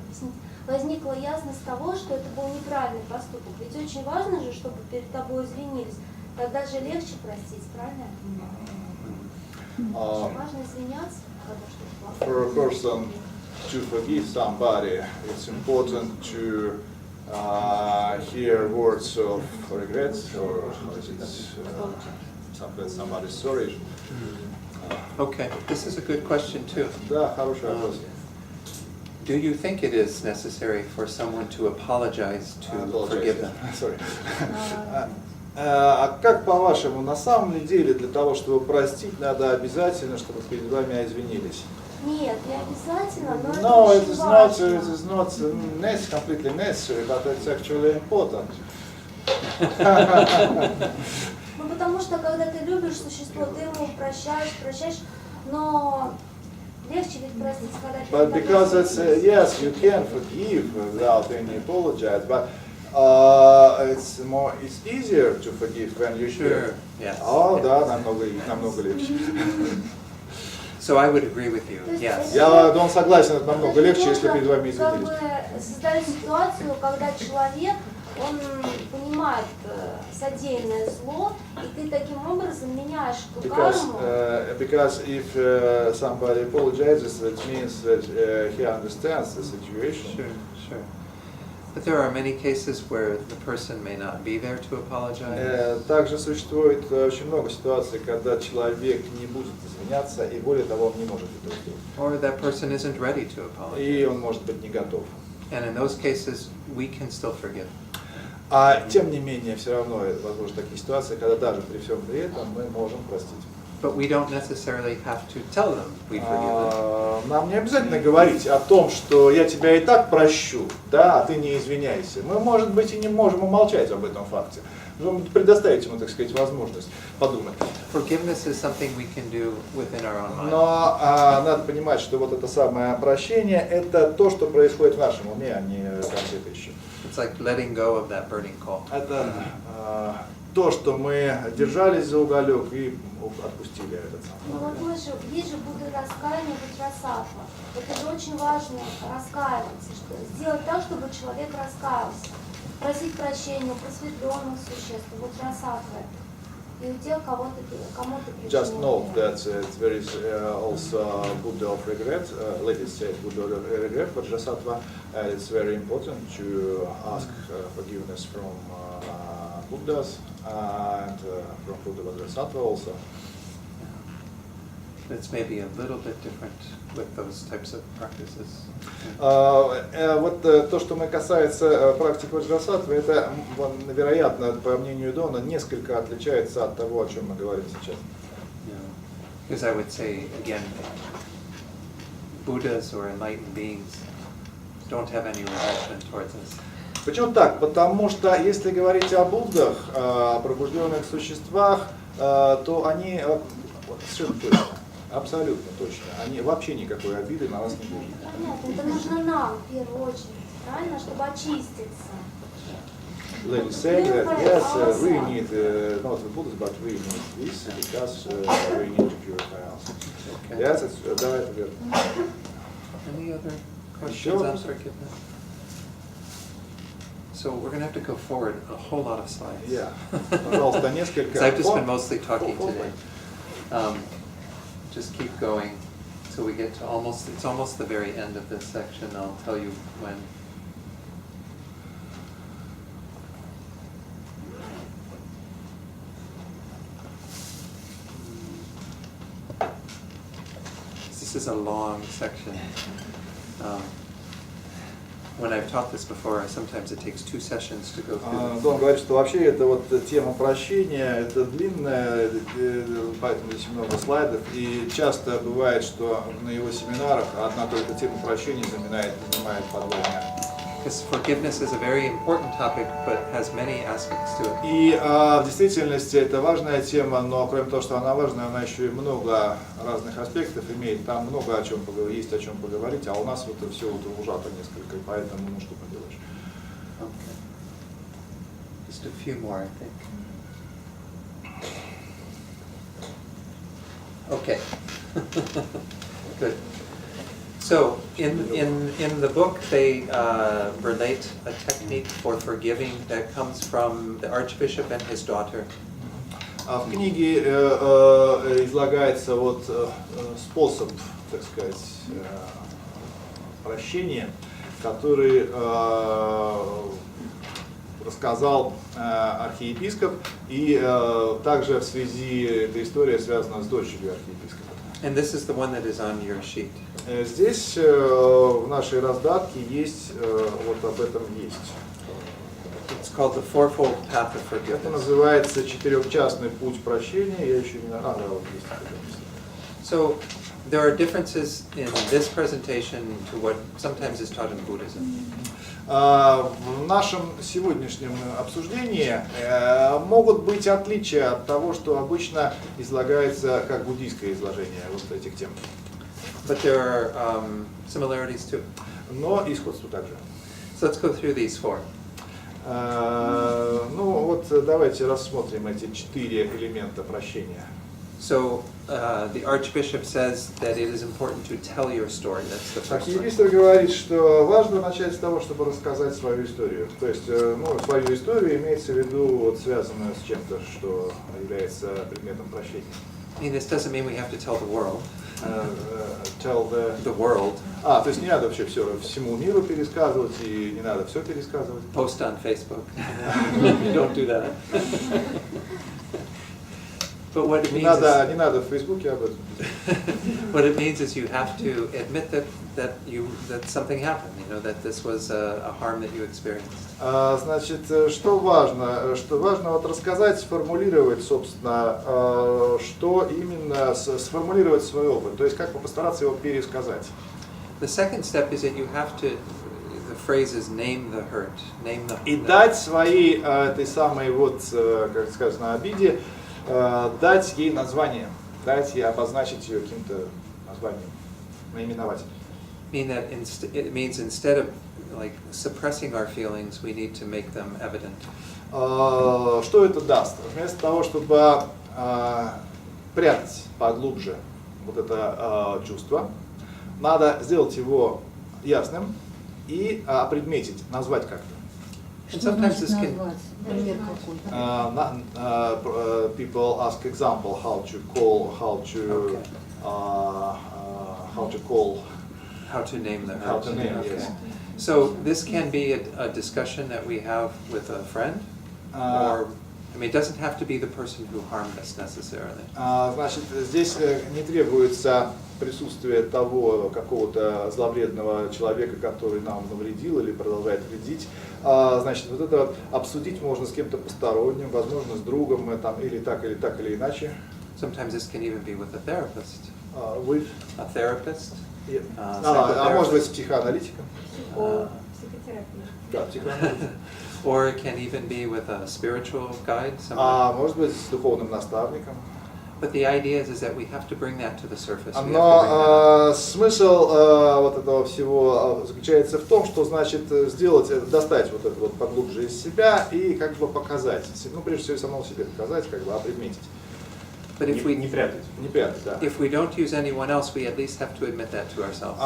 объяснить, возникла ясность того, что это был неправильный поступок. Ведь очень важно же, чтобы перед тобой извинились, тогда же легче простить, правильно? Очень важно извиняться, когда что-то плохое. For a person to forgive somebody, it's important to hear words of regret or somebody's sorry. Okay, this is a good question too. Да, хороший вопрос. Do you think it is necessary for someone to apologize to forgive them? Sorry. А как по-вашему, на самом деле для того, чтобы простить, надо обязательно, чтобы перед вами извинились? Нет, не обязательно, но No, это it очень is not completely necessary, but it's actually important. Ну потому что когда ты любишь существо, ты ему прощаешь, но легче ведь простить, когда But because it's yes, you can forgive without any apologize, but it's easier to forgive when you Sure. Yes. Oh, да, намного легче. So I would agree with you. Yes. Он согласен, это намного легче, если перед вами как извинились. бы создать ситуацию, когда человек он понимает содеянное зло, и ты таким образом меняешь эту карму. Because if somebody apologizes, it means that he understands the situation. Sure, sure. But there are many cases where the person may not be there to apologize. Также существует очень много ситуаций, когда человек не будет извиняться, и более того, он не может этого сделать. Or that person isn't ready to apologize. И он может быть не готов. And in those cases, we can still forgive. А тем не менее, все равно возможны такие ситуации, когда даже при всем при этом мы можем простить. But we don't necessarily have to tell them we forgive them. Нам не обязательно говорить о том, что я тебя и так прощу, да, а ты не извиняйся. Мы, может быть, и не можем умолчать об этом факте. Нужно предоставить ему, так сказать, возможность подумать. Forgiveness is something we can do within our own mind. Но надо понимать, что вот это самое прощение, это то, что происходит в нашем уме, а не где-то еще. It's like letting go of that burning coal. Это то, что мы держались за уголек и отпустили этот Ну самый. вот есть же Будда раскаяния, бодхисаттва. Это же очень важно, раскаиваться, что сделать так, чтобы человек раскаялся. Просить прощения у просветленных существ, вот бодхисаттвы. И у тех, кому-то Just note причинил. that there is also Buddha of regret. Ladies said Buddha of regret, but Bodhisattva, it's very important to ask forgiveness from Buddhas and from Buddha Bodhisattva also. It's maybe a little bit different with those types of practices. Вот то, что касается практики Ваджрасаттвы, это, вероятно, по мнению Дона, несколько отличается от того, о чем мы говорим сейчас. Because I would say, again, Buddhas or enlightened beings don't have any resentment towards us. Почему так? Потому что если говорить о Буддах, о пробужденных существах, то они совершенно точно, абсолютно точно, они вообще никакой обиды на нас не держат. Понятно, это нужно нам в первую очередь, правильно, чтобы очиститься. Ladies say that yes, we need not the Buddhas, but we need this because we need to purify ourselves. Okay. Yes, да, это верно. Any other questions on forgiveness? So we're going to have to go forward a whole lot of slides. Yeah. Пожалуйста, несколько. Because I've just been mostly talking today. Just keep going till we get to it's almost the very end of this section. I'll tell you when. This is a long section. When I've taught this before, sometimes it takes 2 sessions to go through. Дон говорит, что вообще это вот тема прощения, это длинная, поэтому здесь много слайдов, и часто бывает, что на его семинарах одна только тема прощения занимает по 2 дня. Because forgiveness is a very important topic, but has many aspects to it. И в действительности это важная тема, но кроме того, что она важная, она еще и много разных аспектов имеет. Там много о чем поговорить, есть о чем поговорить, а у нас вот все вот ужато несколько, и поэтому ну что поделаешь. Okay. Just a few more, I think. Okay. Good. So, in the book, they relate a technique for forgiving that comes from the Archbishop and his daughter. В книге излагается вот способ, так сказать, прощения, который рассказал архиепископ, и также в связи эта история связана с дочерью архиепископа. And this is the one that is on your sheet. Здесь в нашей раздатке есть, вот об этом есть. It's called the Fourfold Path of Это Forgiveness. называется четырехчастный путь прощения. Я еще не знаю. Вот есть. So, there are differences in this presentation to what sometimes is taught in Buddhism. В нашем сегодняшнем обсуждении могут быть отличия от того, что обычно излагается как буддийское изложение вот этих тем. But there are similarities too. Но и сходство также. So let's go through these 4. Ну вот давайте рассмотрим эти 4 элемента прощения. So the Archbishop says that it is important to tell your story. That's the first one. Архиепископ говорит, что важно начать с того, чтобы рассказать свою историю. То есть, свою историю имеется в виду вот, связанную с чем-то, что является предметом прощения. I mean, this doesn't mean we have to tell the world. Tell the world. То есть не надо вообще все всему миру пересказывать и не надо все пересказывать. Post on Facebook. You don't do that. But what it means Не надо в Фейсбуке об этом. What it means is you have to admit that something happened, you know, that this was a harm that you experienced. Значит, что важно? Что важно вот рассказать, сформулировать, собственно, что именно, сформулировать свой опыт, то есть как постараться его пересказать. The second step is that you have to, the phrase is name the hurt, name the. И дать своей этой самой вот, как сказано, обиде, дать ей название, дать ей обозначить ее каким-то названием, наименовать. It means instead of like suppressing our feelings, we need to make them evident. Что это даст? Вместо того, чтобы прятать поглубже вот это чувство, надо сделать его ясным и опредметить, назвать как-то. And sometimes this can. People ask example how to name the hurt. How to name, Okay. yes. So this can be a discussion that we have with a friend, or I mean, it doesn't have to be the person who harmed us necessarily. Значит, здесь не требуется присутствие того какого-то зловредного человека, который нам навредил или продолжает вредить. Значит, вот это вот обсудить можно с кем-то посторонним, возможно, с другом, там, или так, или иначе. Sometimes this can even be with a therapist. With a therapist. Может быть, с психоаналитиком. Психотерапия. Да, психоаналитик. Or it can even be with a spiritual guide. Может быть, с духовным наставником. But the idea is that we have to bring that to the surface. Но смысл вот этого всего заключается в том, что значит сделать, достать вот это вот поглубже из себя и как бы показать. Ну, прежде всего, самому себе показать, как бы опредметить. But if we не прятать. Не прятать, да. If we don't use anyone else, we at least have to admit that to ourselves.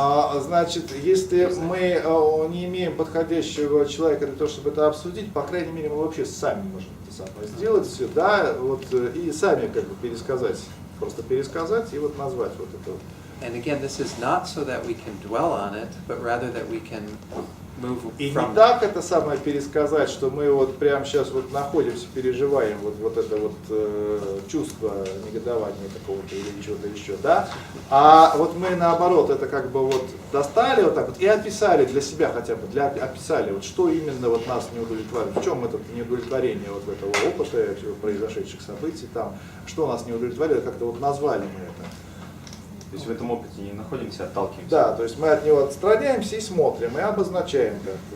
Значит, если мы не имеем подходящего человека для того, чтобы это обсудить, по крайней мере, мы вообще сами можем это самое сделать все, да, вот, и сами как бы пересказать, просто пересказать и вот назвать вот это вот. And again, this is not so that we can dwell on it, but rather that we can move И from не так это самое пересказать, что мы вот прямо сейчас вот находимся, переживаем вот это вот чувство негодования какого-то или чего-то еще, да? А вот мы наоборот это как бы вот достали вот так вот и описали для себя хотя бы, описали вот что именно вот нас не удовлетворяет, в чем это неудовлетворение вот этого опыта, произошедших событий там, что нас не удовлетворяет, как-то вот назвали мы это. То есть в этом опыте не находимся, отталкиваемся. Да, то есть мы от него отстраняемся и смотрим, и обозначаем как-то.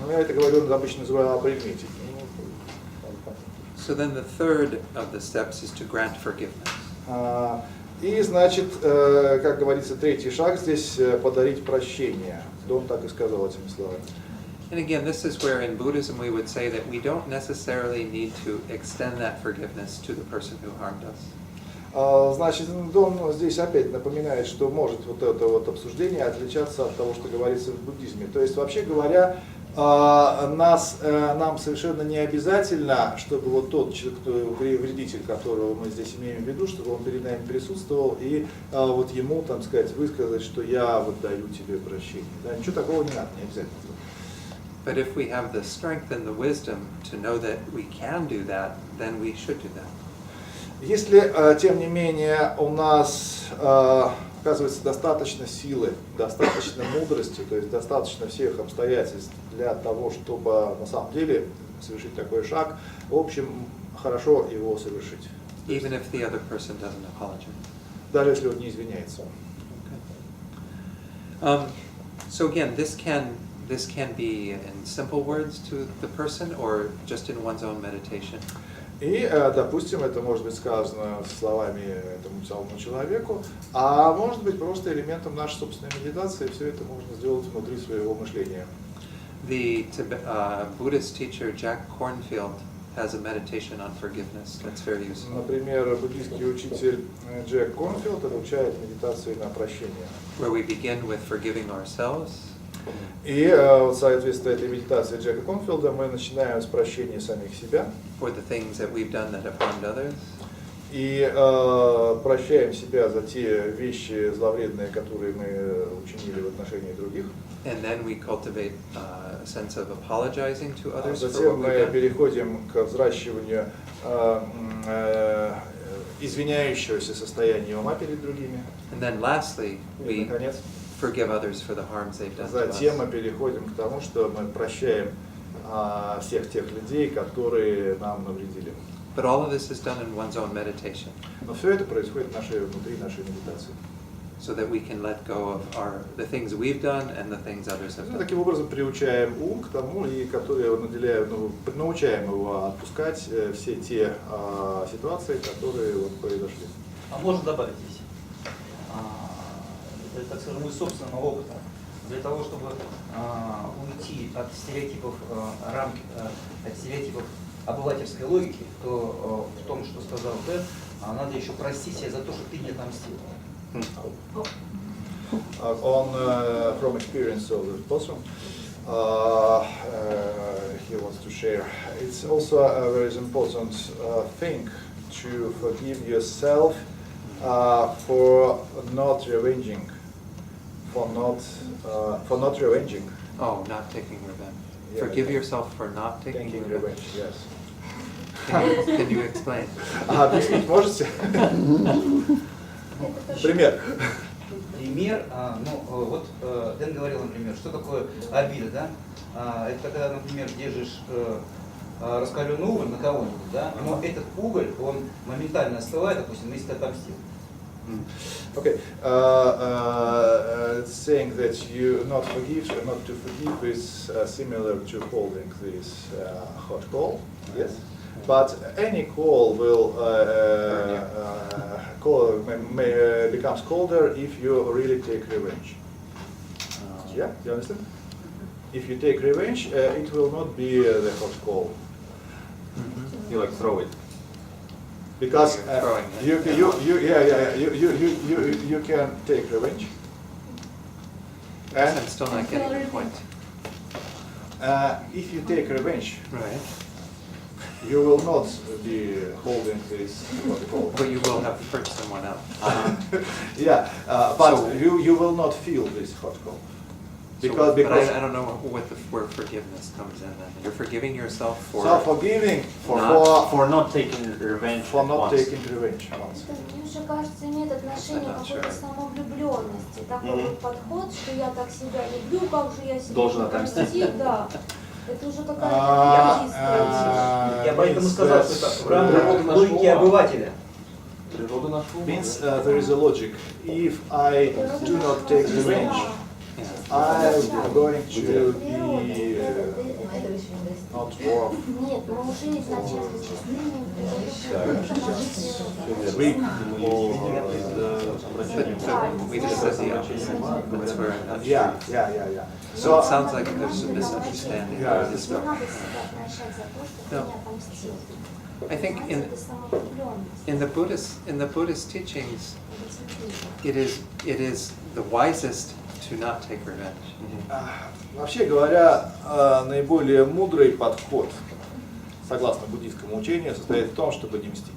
Ну, я это говорю, обычно называю опредметить. So then the third of the steps is to grant forgiveness. И значит, как говорится, третий шаг здесь подарить прощение. Дон так и сказал этими словами. And again, this is where in Buddhism we would say that we don't necessarily need to extend that forgiveness to the person who harmed us. Значит, Дон здесь опять напоминает, что может вот это вот обсуждение отличаться от того, что говорится в буддизме. То есть, вообще говоря, нам совершенно не обязательно, чтобы вот тот человек, вредитель, которого мы здесь имеем в виду, чтобы он перед нами присутствовал и вот ему, там сказать, высказать, что я вот даю тебе прощение. Да, ничего такого не надо, не обязательно. But if we have the strength and the wisdom to know that we can do that, then we should do that. Если, тем не менее, у нас оказывается достаточно силы, достаточно мудрости, то есть достаточно всех обстоятельств для того, чтобы на самом деле совершить такой шаг, в общем, хорошо его совершить. Even if the other person doesn't apologize. Даже если он не извиняется. So again, this can be in simple words to the person or just in one's own meditation. И, допустим, это может быть сказано словами этому самому человеку, а может быть просто элементом нашей собственной медитации, все это можно сделать внутри своего мышления. The Buddhist teacher Jack Kornfield has a meditation on forgiveness that's very useful. Например, буддийский учитель Джек Конфилд обучает медитации на прощение. Where we begin with forgiving ourselves. И вот, соответственно, этой медитации Джека Конфилда мы начинаем с прощения самих себя. For the things that we've done that have harmed others. И прощаем себя за те вещи зловредные, которые мы учинили в отношении других. And then we cultivate a sense of apologizing to others for what Затем we've мы done. переходим к взращиванию извиняющегося состояния ума перед другими. And then lastly, И, we наконец, forgive others for the harms they've done to us. затем мы переходим к тому, что мы прощаем всех тех людей, которые нам навредили. But all of this is done in one's own meditation, Но все это происходит внутри нашей медитации. so that we can let go of the things we've done and the things others have Мы done. таким образом приучаем ум к тому, и которые научаем его отпускать все те ситуации, которые произошли. А можно добавить здесь? Это, так скажем, из собственного опыта. Для того, чтобы уйти от стереотипов от стереотипов обывательской логики, то в том, что сказал Дэн, надо еще простить себя за то, что ты не отомстил. From experience of the person, he wants to share. It's also a very important thing to forgive yourself for not revenging, for not revenging. Oh, not taking revenge. Yeah, Forgive yeah. yourself for not taking Taking revenge. revenge, yes. Can you explain? Объяснить можете? Пример. Пример, вот Дэн говорил, например, что такое обида, да? Это когда, например, держишь раскаленный уголь на кого-нибудь, да? Но этот уголь, он моментально остывает, допустим, если ты отомстил. Okay, saying that you not to forgive is similar to holding this hot coal, yes. But any coal will becomes colder if you really take revenge. Yeah, you understand? If you take revenge, it will not be the hot coal. You like throw it. Because You're throwing it. you can take revenge. I'm still not getting the point. If you take revenge, Right. you will not be holding this protocol. But you will have hurt someone else. Yeah, but So- you will not feel this hot coal. But Because I don't know where forgiveness comes in then. You're forgiving yourself for forgiving For not taking revenge for at not once. taking revenge once. Это, мне уже кажется, имеет отношение к какой-то самовлюбленности. Такой вот подход, что я так себя люблю, как же я себя Должен люблю, отомстить. простить, да. Это уже какая-то буддийская. Я поэтому сказал, что это в рамках логики обывателя. Природа нашего. Means there is a logic. If I do not take revenge, I'm going to be not war. Нет, мы уже изначально чистыми, Weak we just said the opposite. That's where I'm not Yeah, sure. yeah. So it sounds like there's a misunderstanding. Yeah. Or this- Не надо себя отношать за то, что ты No. не отомстил. I think Это самовлюбленность. in the Buddhist teachings, it is the wisest to not take revenge. Вообще говоря, наиболее мудрый подход, согласно буддийскому учению, состоит в том, чтобы не мстить.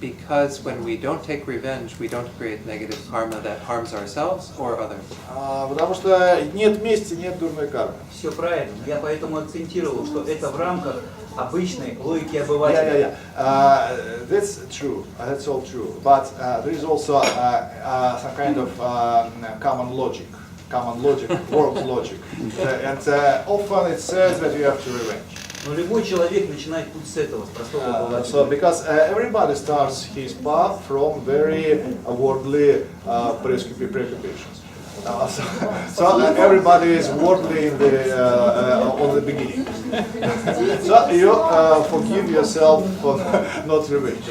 Because when we don't take revenge, we don't create negative karma that harms ourselves or others. Потому что нет мести, нет дурной кармы. Все правильно. Я поэтому акцентировал, что это в рамках обычной логики обывателя. That's true. That's all true. But there is also some kind of common logic, world logic, and often it says that you have to revenge. Но любой человек начинает путь с этого, с простого обывателя. So because everybody starts his path from very worldly preoccupations. So everybody is worldly in on the beginning. So you forgive yourself for not revenge.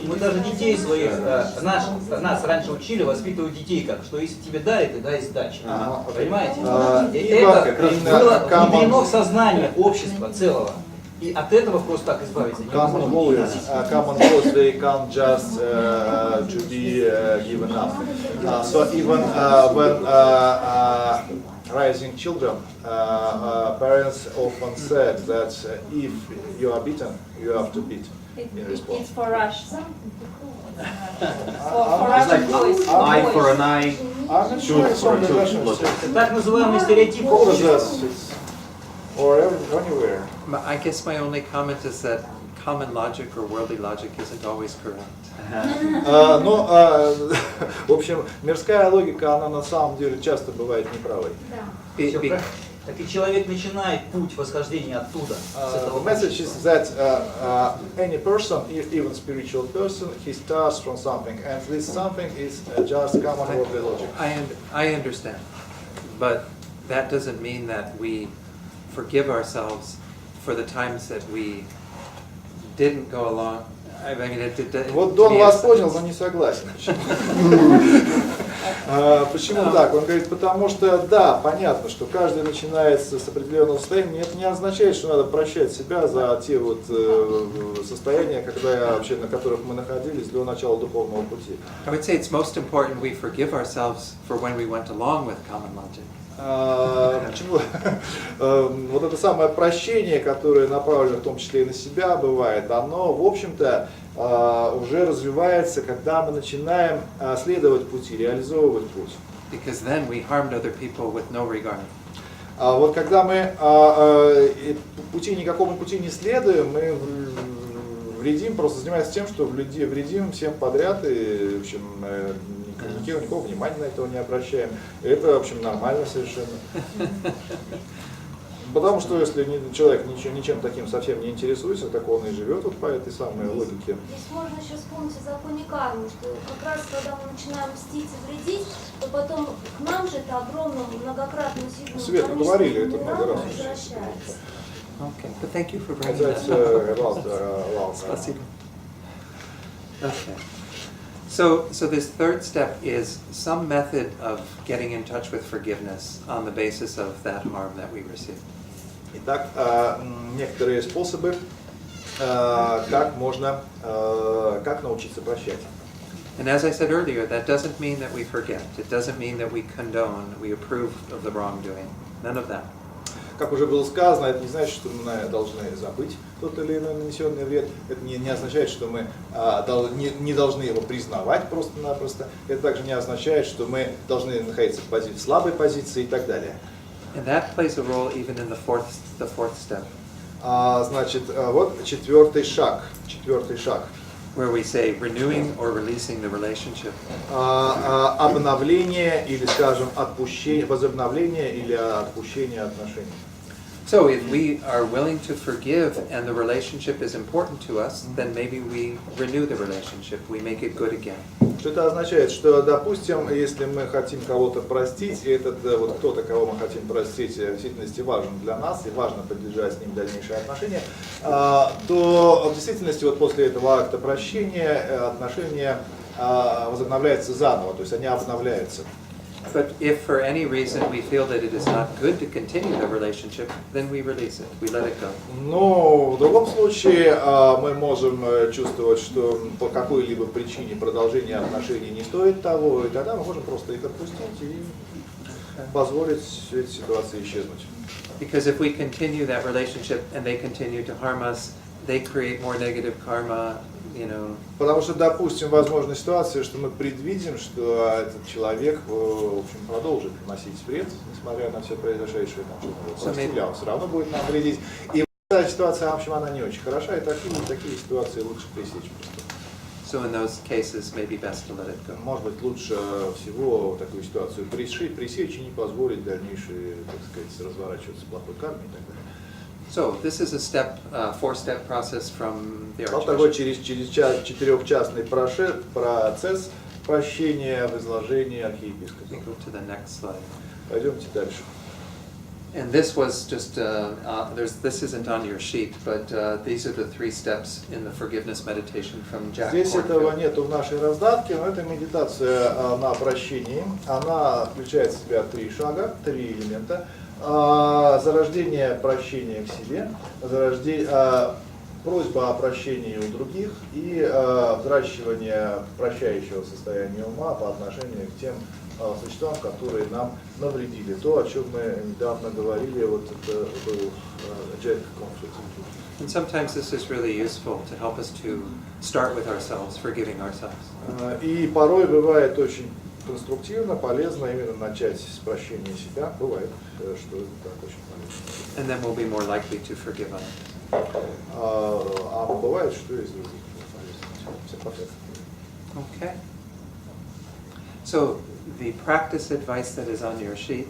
Мы даже детей своих, нас раньше учили воспитывать детей как, что если тебе дали, ты дай сдачи. Понимаете? Это было внедрено в сознание общества целого. И от этого просто так избавиться. Common goals, they can't just to be given up. So even when raising children, parents often said that if you are beaten, you have to beat in response. It's for Rush. It's like eye for an eye, I'm not sure it's from the Russians. так называемый стереотип All of общества. us, or anywhere. I guess my only comment is that common logic or worldly logic isn't always correct. В общем, мирская логика, она на самом деле часто бывает неправой. Так и человек начинает путь восхождения оттуда. The message is that any person, even spiritual person, he starts from something, and this something is just common worldly logic. I understand, but that doesn't mean that we forgive ourselves for the times that we didn't go along. I mean, Вот Дон вас понял, но не согласен. Почему так? Он говорит, потому что, да, понятно, что каждый начинается с определенного состояния, это не означает, что надо прощать себя за те вот состояния, вообще, на которых мы находились до начала духовного пути. I would say it's most important we forgive ourselves for when we went along with common logic. Почему? Вот это самое прощение, которое направлено в том числе и на себя бывает, оно, в общем-то, уже развивается, когда мы начинаем следовать пути, реализовывать путь. Because then we harmed other people with no regard. Вот когда мы никакому пути не следуем, мы вредим, просто занимаемся тем, что вредим всем подряд и, в общем, никакого внимания на этого не обращаем. Это, в общем, нормально совершенно. Потому что если человек ничем таким совсем не интересуется, так он и живет вот по этой самой логике. Здесь можно еще вспомнить о законе кармы, что как раз когда мы начинаем мстить и вредить, то потом к нам же это огромным, многократно усиленным Света, говорили это много раз. возвращается. Okay, but thank you for bringing That's that about up. Спасибо. Okay. So this third step is some method of getting in touch with forgiveness on the basis of that harm that we received. Итак, некоторые способы, как научиться прощать. And as I said earlier, that doesn't mean that we forget. It doesn't mean that we condone, we approve of the wrongdoing. None of that. Как уже было сказано, это не значит, что мы должны забыть тот или иной нанесенный вред. Это не означает, что мы не должны его признавать просто-напросто. Это также не означает, что мы должны находиться в слабой позиции и так далее. And that plays a role even in the fourth step. Значит, вот четвертый шаг. Where we say renewing or releasing the relationship. Обновление или, скажем, отпущение, возобновление или отпущение отношений. So if we are willing to forgive and the relationship is important to us, then maybe we renew the relationship, we make it good again. Что это означает? Что, допустим, если мы хотим кого-то простить, и этот вот кто-то, кого мы хотим простить, в действительности важен для нас, и важно поддержать с ним дальнейшие отношения, то в действительности вот после этого акта прощения отношения возобновляются заново, то есть они обновляются. But if for any reason we feel that it is not good to continue the relationship, then we release it, we let it go. Но в другом случае мы можем чувствовать, что по какой-либо причине продолжение отношений не стоит того, и тогда мы можем просто их отпустить и позволить этой ситуации исчезнуть. Because if we continue that relationship and they continue to harm us, they create more negative karma, you know. Потому что, допустим, возможна ситуация, что мы предвидим, что этот человек, в общем, продолжит наносить вред, несмотря на все произошедшее, он все равно будет нам вредить. И эта ситуация, в общем, она не очень хороша, и такие ситуации лучше пресечь просто. So in those cases, maybe best to let it go. Может быть, лучше всего такую ситуацию пресечь и не позволить дальнейшее, так сказать, разворачиваться плохой карме и так далее. So this is a four-step process from the Вот такой Archbishop. четырехчастный процесс прощения в изложении архиепископа. We go to the next slide. Пойдемте дальше. And this was just, this isn't on your sheet, but these are the three steps in the forgiveness meditation from Jack Здесь этого Kornfield. нету в нашей раздатке, но это медитация на прощении. Она включает в себя три шага, три элемента. Зарождение прощения к себе, просьба о прощении у других и взращивание прощающего состояния ума по отношению к тем существам, которые нам навредили. То, о чем мы недавно говорили, вот это был Джек конфликт. And sometimes this is really useful to help us to start with ourselves, forgiving ourselves. И порой бывает очень конструктивно, полезно именно начать с прощения себя. Бывает, что это так очень полезно. And then we'll be more likely to forgive others. А бывает, что из других полезно. Okay. So the practice advice that is on your sheet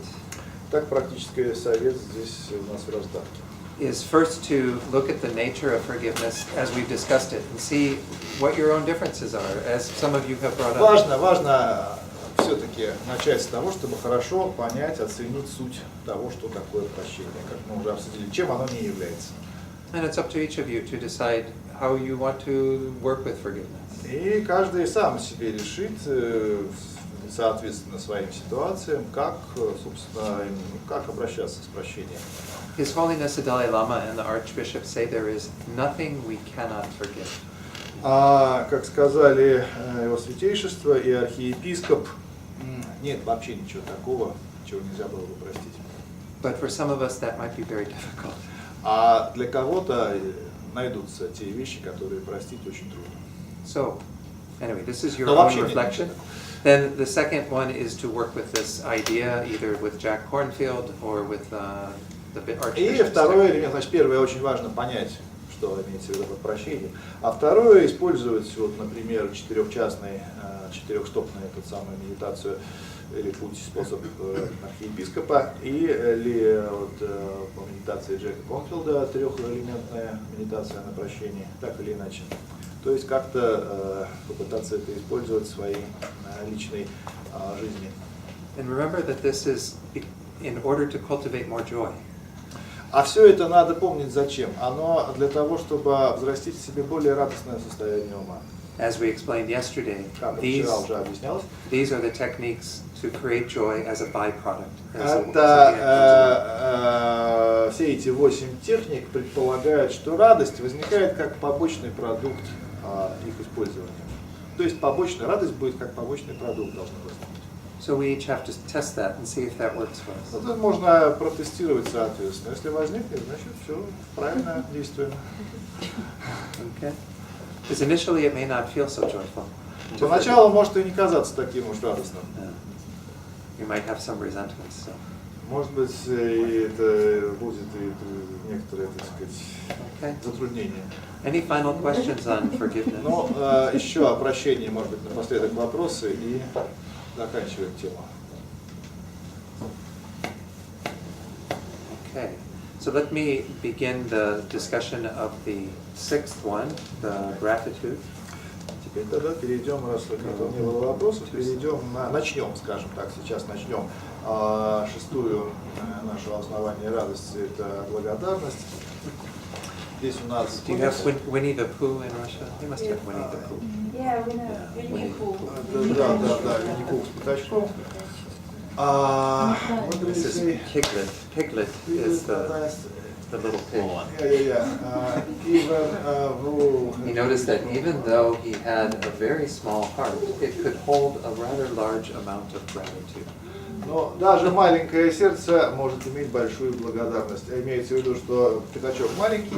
Так, практический совет здесь у нас в раздатке. is first to look at the nature of forgiveness as we've discussed it and see what your own differences are, as some of you have brought up. Важно все-таки начать с того, чтобы хорошо понять, оценить суть того, что такое прощение, как мы уже обсудили, чем оно не является. And it's up to each of you to decide how you want to work with forgiveness. И каждый сам себе решит, соответственно, своим ситуациям, как, собственно, как обращаться с прощением. His Holiness the Dalai-lama and the Archbishop say there is nothing we cannot forgive. Как сказали Его Святейшество и архиепископ, нет вообще ничего такого, чего нельзя было бы простить. But for some of us that might be very difficult. А для кого-то найдутся те вещи, которые простить очень трудно. So, anyway, this is your own reflection. Then the second one is to work with this idea, either with Jack Kornfield or with the И Archbishop. второй элемент, значит, первое, очень важно понять, что имеется в виду под прощением. А второе, использовать, вот, например, четырехстопную медитацию или путь, способ архиепископа, или вот, по медитации Джека Конфилда трехэлементная медитация на прощение, так или иначе. То есть как-то попытаться это использовать в своей личной жизни. And remember that this is in order to cultivate more joy. А все это надо помнить зачем? Оно для того, чтобы взрастить в себе более радостное состояние ума. As we explained yesterday, these are the techniques to create joy as a byproduct. Это все эти 8 техник предполагают, что радость возникает как побочный продукт их использования. То есть побочная радость будет как побочный продукт должна возникнуть. So we each have to test that and see if that works for us. Это можно протестировать соответственно. Если возникнет, значит все правильно действуем. Okay. Because initially it may not feel so joyful. Поначалу может и не казаться таким уж радостным. You might have some resentment. So. Может быть, и это будет и некоторое, так сказать, затруднение. Any final questions on forgiveness? Ну, еще о прощении, может быть, напоследок вопросы и заканчиваем тему. Okay. So let me begin the discussion of the sixth one, the gratitude. Теперь тогда перейдем, раз не было вопросов, начнем, скажем так, сейчас начнем шестую нашего основания радости, это благодарность. Здесь у нас... Do you have Winnie the Pooh in Russia? You must have Winnie the Pooh. Yeah, we know. Winnie Pooh. Да, Winnie Pooh с пятачком. This is Piglet. Piglet is the little pig. He noticed that even though he had a very small heart, it could hold a rather large amount of gratitude. Но даже маленькое сердце может иметь большую благодарность. Имеется в виду, что пятачок маленький,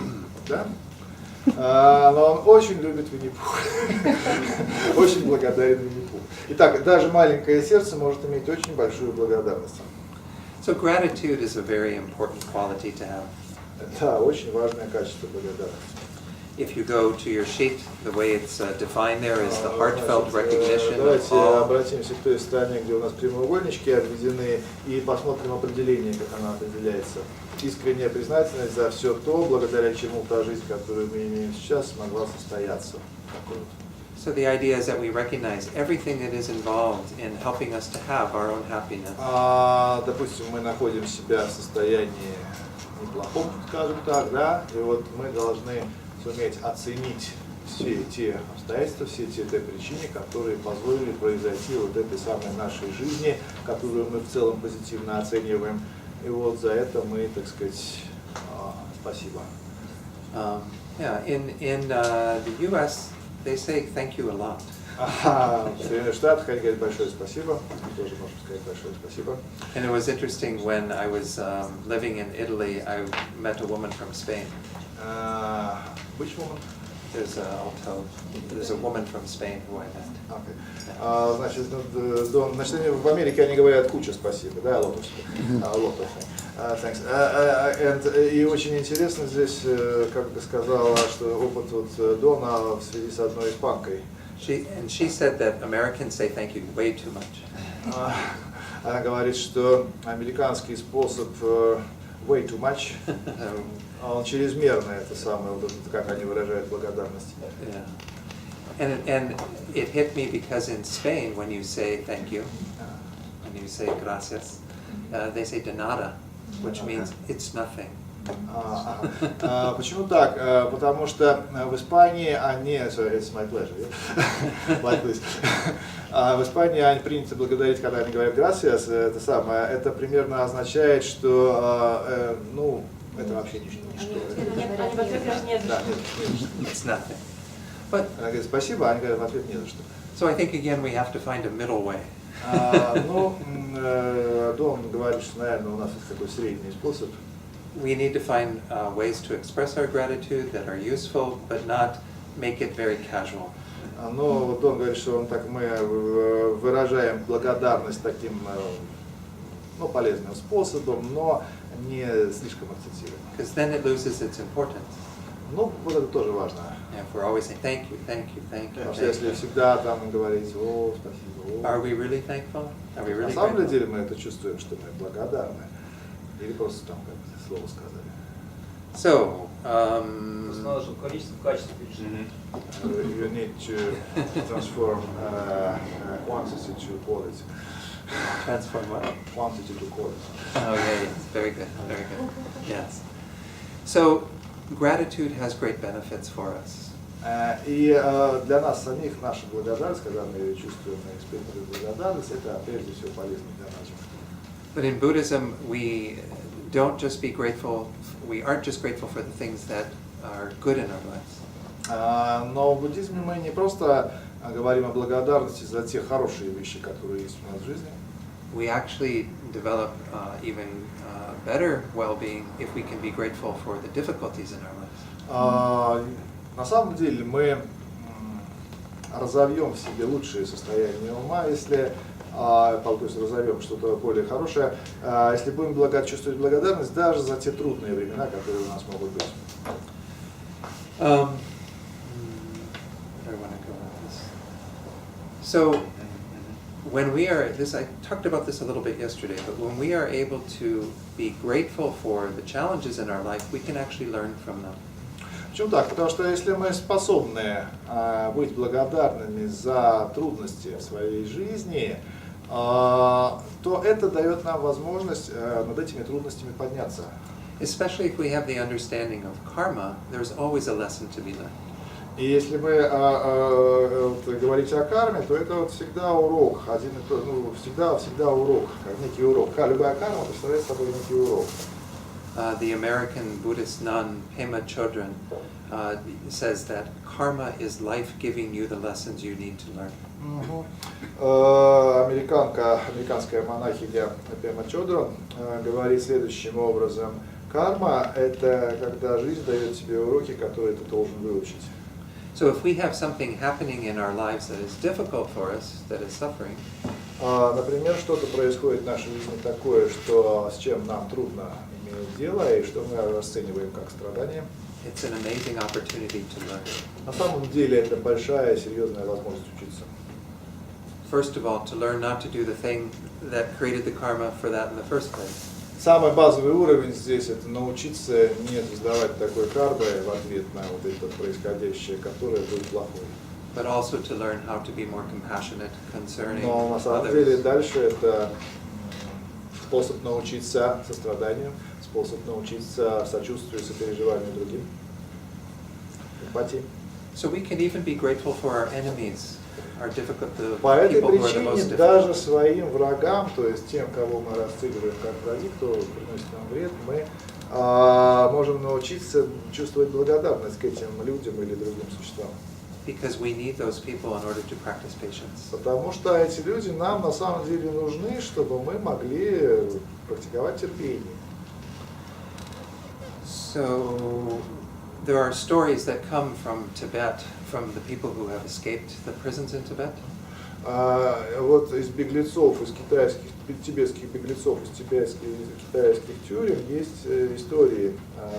да? Но он очень любит Винни-Пуха. Очень благодарен Винни-Пуху. Итак, даже маленькое сердце может иметь очень большую благодарность. So gratitude is a very important quality to have. Да, очень важное качество благодарности. If you go to your sheet, the way it's defined there is the heartfelt recognition of Давайте all. обратимся к той стороне, где у нас прямоугольнички обведены, и посмотрим определение, как оно определяется. Искренняя признательность за все то, благодаря чему та жизнь, которую мы имеем сейчас, смогла состояться. So the idea is that we recognize everything that is involved in helping us to have our own happiness. Допустим, мы находим себя в состоянии неплохом, скажем так, да, и вот мы должны суметь оценить все те обстоятельства, все те причины, которые позволили произойти вот этой самой нашей жизни, которую мы в целом позитивно оцениваем, И вот за это мы, так сказать, спасибо. Yeah, in the U.S. they say thank you a lot. В Соединенных Штатах они говорят большое спасибо. Мы тоже можем сказать большое спасибо. And it was interesting when I was living in Italy, I met a woman from Spain. Which woman? There's a woman from Spain who I met. Okay. Значит, в Америке они говорят куча спасибо, да, lot of thanks. И очень интересно здесь, как ты сказала, что опыт вот Дона в связи с одной испанкой. She said that Americans say thank you way too much. Она говорит, что американский способ way too much, он чрезмерно, это самое, вот это, как они выражают благодарность. Yeah. And it hit me because in Spain, when you say thank you, when you say gracias, they say de nada, which means it's nothing. Почему так? Потому что в Испании они, sorry, it's my pleasure, like this. В Испании они принято благодарить, когда они говорят gracias, это самое, это примерно означает, что, ну, это вообще ничто. It's nothing. But она говорит спасибо, они говорят в ответ не за что. So I think again we have to find a middle way. Ну, Дон говорит, что, наверное, у нас есть такой средний способ. We need to find ways to express our gratitude that are useful, but not make it very casual. Но вот Дон говорит, что мы выражаем благодарность таким, ну, полезным способом, но не слишком акцентированно. Because then it loses its importance. Ну, вот это тоже важно. Yeah, if we're always saying thank you, thank you, thank you. Потому что если всегда там говорить, о, спасибо, Are we really thankful? Are we really на самом grateful? деле мы это чувствуем, что мы благодарны. Или просто там как-то слово сказали. So, Основа же количество в качестве пишет. You need to transform quantity to quality. transform what? Quantity to quality. Oh, yeah, yes. Very good, very good. Yes. So, gratitude has great benefits for us. И для нас самих наша благодарность, когда мы чувствуем и испытываем благодарность, это прежде всего полезно для нас. But in Buddhism, we don't just be grateful, we aren't just grateful for the things that are good in our lives. Но в буддизме мы не просто говорим о благодарности за те хорошие вещи, которые есть у нас в жизни. We actually develop even better well-being if we can be grateful for the difficulties in our lives. На самом деле мы разовьем в себе лучшие состояния ума, если, то есть разовьем что-то более хорошее, если будем чувствовать благодарность даже за те трудные времена, которые у нас могут быть. Where do I want to go with this? So, when we are, I talked about this a little bit yesterday, but when we are able to be grateful for the challenges in our life, we can actually learn from them. Почему так? Потому что если мы способны быть благодарными за трудности в своей жизни, то это дает нам возможность над этими трудностями подняться. Especially if we have the understanding of karma, there's always a lesson to be learned. И если вы говорите о карме, то это вот всегда урок, всегда урок, как некий урок. Любая карма представляет собой некий урок. The American Buddhist nun Pema Chodron says that karma is life giving you the lessons you need to learn. Американская монахиня Пема Чодрон говорит следующим образом: карма – это когда жизнь дает тебе уроки, которые ты должен выучить. So if we have something happening in our lives that is difficult for us, that is suffering, например, что-то происходит в нашей жизни такое, с чем нам трудно иметь дело, и что мы расцениваем как страдание, it's an amazing opportunity to learn. на самом деле это большая, серьезная возможность учиться. First of all, to learn not to do the thing that created the karma for that in the first place. Самый базовый уровень здесь – это научиться не создавать такой кармы в ответ на вот это происходящее, которое будет плохое. But also to learn how to be more compassionate concerning Но на самом деле others. дальше это способ научиться состраданию, способ научиться сочувствию, сопереживанию другим, эмпатии. So we can even be grateful for our enemies, our difficult, the По этой people who are the most причине difficult. даже своим врагам, то есть тем, кого мы расцениваем как враги, кто приносит нам вред, мы можем научиться чувствовать благодарность к этим людям или другим существам. Because we need those people in order to practice patience. Потому что эти люди нам на самом деле нужны, чтобы мы могли практиковать терпение. So there are stories that come from Tibet, from the people who have escaped the prisons in Tibet. Вот из беглецов, из тибетских беглецов, из китайских тюрем есть истории,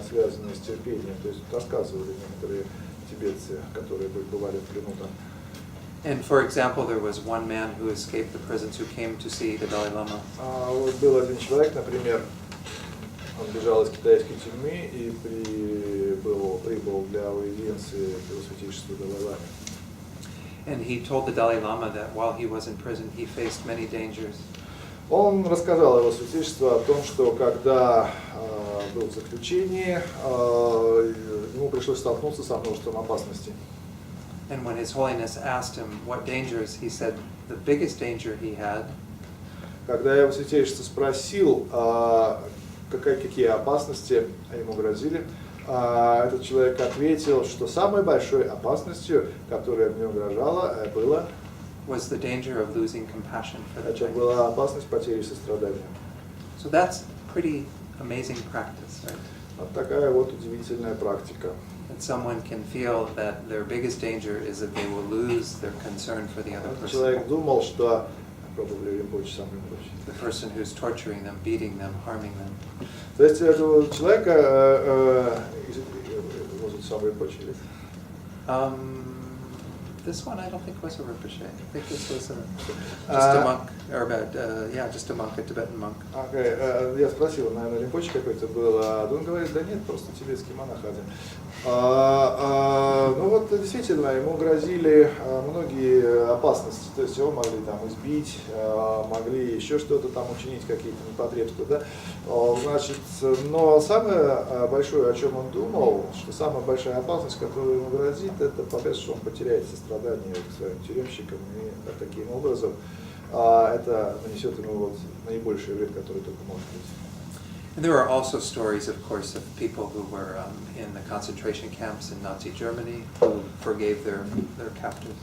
связанные с терпением. То есть рассказывали некоторые тибетцы, которые бывали в плену там. And for example, there was one man who escaped the prisons who came to see the Dalai-lama. Вот был один человек, например, он бежал из китайской тюрьмы и прибыл для аудиенции Его Святейшества Далай-лама. And he told the Dalai Lama that while he was in prison, he faced many dangers. Он рассказал Его Святейшеству о том, что когда был в заключении, ему пришлось столкнуться со множеством опасностей. And when His Holiness asked him what dangers, he said the biggest danger he had Когда Его Святейшество спросил, какие опасности ему грозили, этот человек ответил, что самой большой опасностью, которая мне угрожала, was the danger of losing compassion for the это Chinese. была опасность потери сострадания. So that's pretty amazing practice, right? Вот такая вот удивительная практика. That someone can feel that their biggest danger is that they will lose their concern for the other person. Человек думал, что Робины Ринпоче, сам Ринпоче. The person who's torturing them, beating them, harming them. То есть этого человека, может, сам Ринпоче или? This one I don't think was a Rinpoche. I think this was just a monk, or just a monk, a Tibetan monk. Я спросил, наверное, Ринпоче какой-то был, а он говорит, да нет, просто тибетский монах один. Ну вот действительно, ему грозили многие опасности, то есть его могли там избить, могли еще что-то там учинить, какие-то непотребства, да. Значит, но самое большое, о чем он думал, что самая большая опасность, которая ему грозит, это пока что он потеряет сострадание к своим тюремщикам, и таким образом это нанесет ему вот наибольший вред, который только может быть. And there are also stories, of course, of people who were in the concentration camps in Nazi Germany who forgave their captors.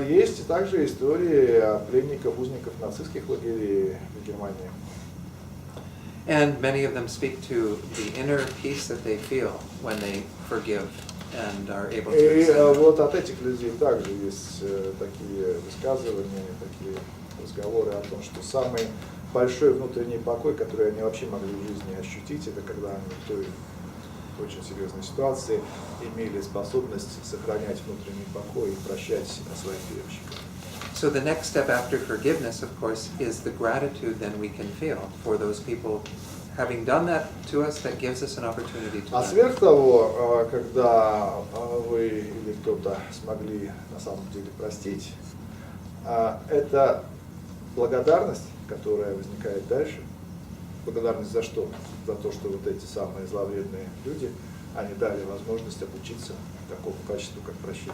Есть также истории пленников, узников нацистских лагерей в Германии. And many of them speak to the inner peace that they feel when they forgive and are able to И accept. вот от этих людей также есть такие высказывания, такие разговоры о том, что самый большой внутренний покой, который они вообще могли в жизни ощутить, это когда они в той очень серьезной ситуации имели способность сохранять внутренний покой и прощать своих тюремщиков. So the next step after forgiveness, of course, is the gratitude then we can feel for those people having done that to us. That gives us an opportunity to А learn. сверх того, когда вы или кто-то смогли на самом деле простить, это благодарность, которая возникает дальше. Благодарность за что? За то, что вот эти самые зловредные люди, они дали возможность обучиться такому качеству, как прощение.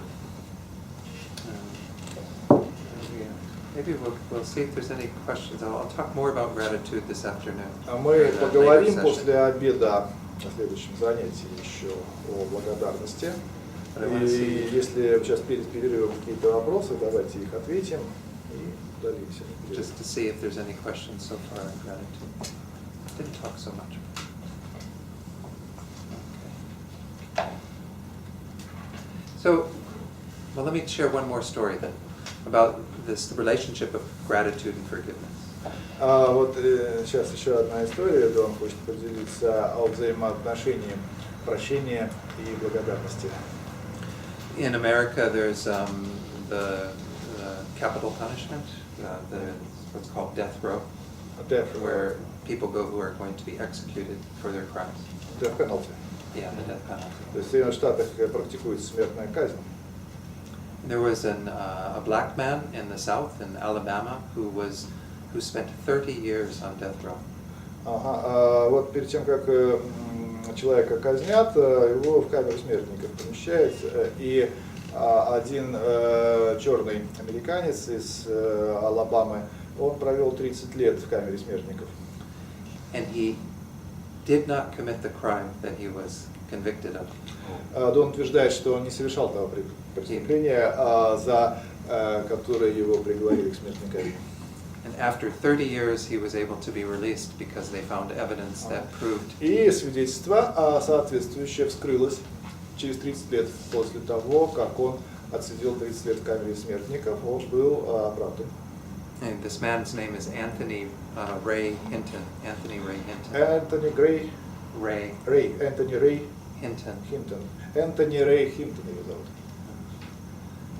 Maybe we'll see if there's any questions. I'll talk more about gratitude this afternoon. А мы in a поговорим later после session. обеда на следующем занятии еще о благодарности. But I want to И see, если сейчас перед перерывом какие-то вопросы, давайте их ответим и удалимся. just to see if there's any questions so far on gratitude. Didn't talk so much. Okay. So, well, let me share one more story then about this relationship of gratitude and forgiveness. Вот сейчас еще одна история, Дон хочет поделиться о взаимоотношении прощения и благодарности. In America, there's the capital punishment, what's called death row, where people go who are going to be executed for their crimes. Death penalty. Yeah, the death penalty. То есть в Соединенных Штатах практикуется смертная казнь. There was a black man in the South, in Alabama, who spent 30 years on death row. Вот перед тем, как человека казнят, его в камеру смертников помещают, и один черный американец из Алабамы, он провел 30 лет в камере смертников. And he did not commit the crime that he was convicted of. Он утверждает, что он не совершал того преступления, за которое его приговорили к смертной казни. And after 30 years, he was able to be released because they found evidence that proved. И свидетельство соответствующее вскрылось через 30 лет после того, как он отсидел 30 лет в камере смертников, он был оправдан. And this man's name is Anthony Ray Hinton. Anthony Ray Hinton. Энтони Грей. Ray Рэй. Энтони Рэй Hinton. Хинтон. Энтони Рэй Хинтон его зовут.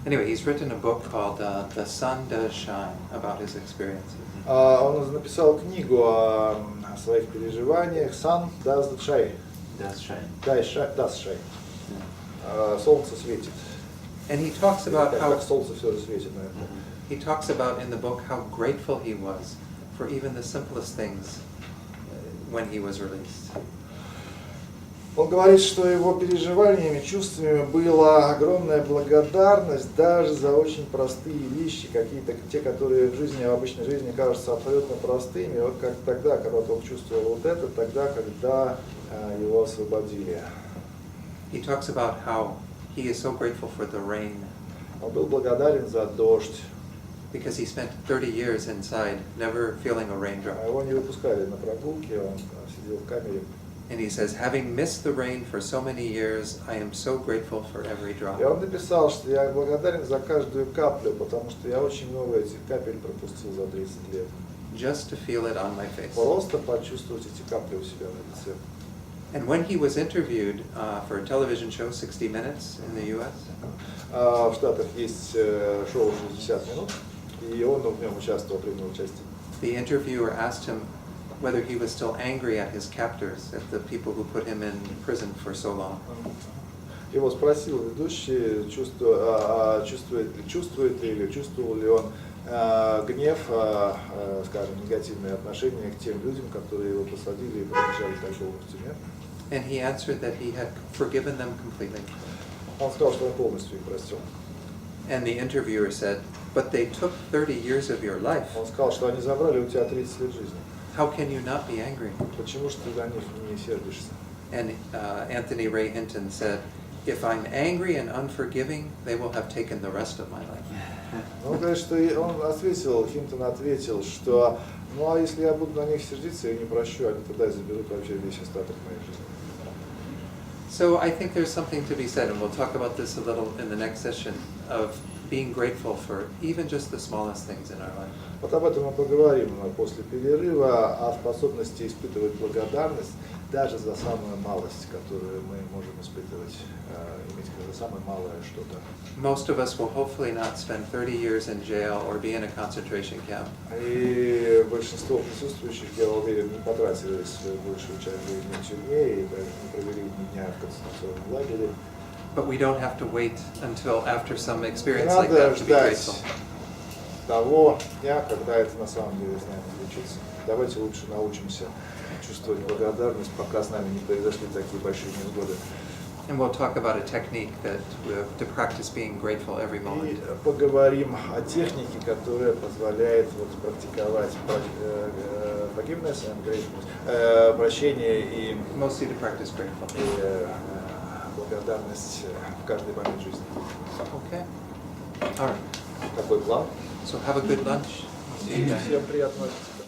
Anyway, he's written a book called The Sun Does Shine about his experiences. Он написал книгу о своих переживаниях. Sun does shine. Does shine. Does shine. Солнце светит. And he talks about how Как солнце все светит, наверное. he talks about in the book how grateful he was for even the simplest things when he was released. Он говорит, что его переживаниями, чувствами была огромная благодарность даже за очень простые вещи, какие-то те, которые в жизни, в обычной жизни кажутся абсолютно простыми. Вот как тогда, когда он чувствовал вот это, тогда, когда его освободили. He talks about how he is so grateful for the rain Он был благодарен за дождь. because he spent 30 years inside, never feeling a raindrop. Его не выпускали на прогулки, он сидел в камере. And he says, having missed the rain for so many years, I am so grateful for every drop. И он написал, что я благодарен за каждую каплю, потому что я очень много этих капель пропустил за 30 лет. Just to feel it on my face. Просто почувствовать эти капли у себя на лице. And when he was interviewed for a television show, 60 Minutes, in the U.S., В Штатах есть шоу «60 минут», и он в нем участвовал, принял участие. the interviewer asked him whether he was still angry at his captors, at the people who put him in prison for so long. Его спросил ведущий, чувствует ли или чувствовал ли он гнев, скажем, негативное отношение к тем людям, которые его посадили и продержали так долго в тюрьме. And he answered that he had forgiven them completely. Он сказал, что он полностью их простил. And the interviewer said, but they took 30 years of your life. Он сказал, что они забрали у тебя 30 лет жизни. How can you not be angry? Почему же ты за них не сердишься? And Anthony Ray Hinton said, if I'm angry and unforgiving, they will have taken the rest of my life. Он говорит, что он ответил, Хинтон ответил, что ну а если я буду на них сердиться и не прощу, они тогда и заберут вообще весь остаток моей жизни. So I think there's something to be said, and we'll talk about this a little in the next session, of being grateful for even just the smallest things in our life. Вот об этом мы поговорим после перерыва, о способности испытывать благодарность даже за самую малость, которую мы можем испытывать, иметь за самое малое что-то. Most of us will hopefully not spend 30 years in jail or be in a concentration camp. И большинство присутствующих, я уверен, не потратили большую часть жизни в тюрьме и даже не провели ни дня в концентрационном лагере. But we don't have to wait until after some Не experience like надо that to be ждать grateful. того дня, когда это на самом деле с нами случится. Давайте лучше научимся чувствовать благодарность, пока с нами не произошли такие большие невзгоды. And we'll talk about a technique that to practice being grateful every И moment. поговорим о технике, которая позволяет вот практиковать forgiveness and gratefulness, прощение и Mostly to practice grateful. благодарность в каждый момент жизни. Okay. All right. Такой план. So have a good lunch. See you then. Всем приятного аппетита.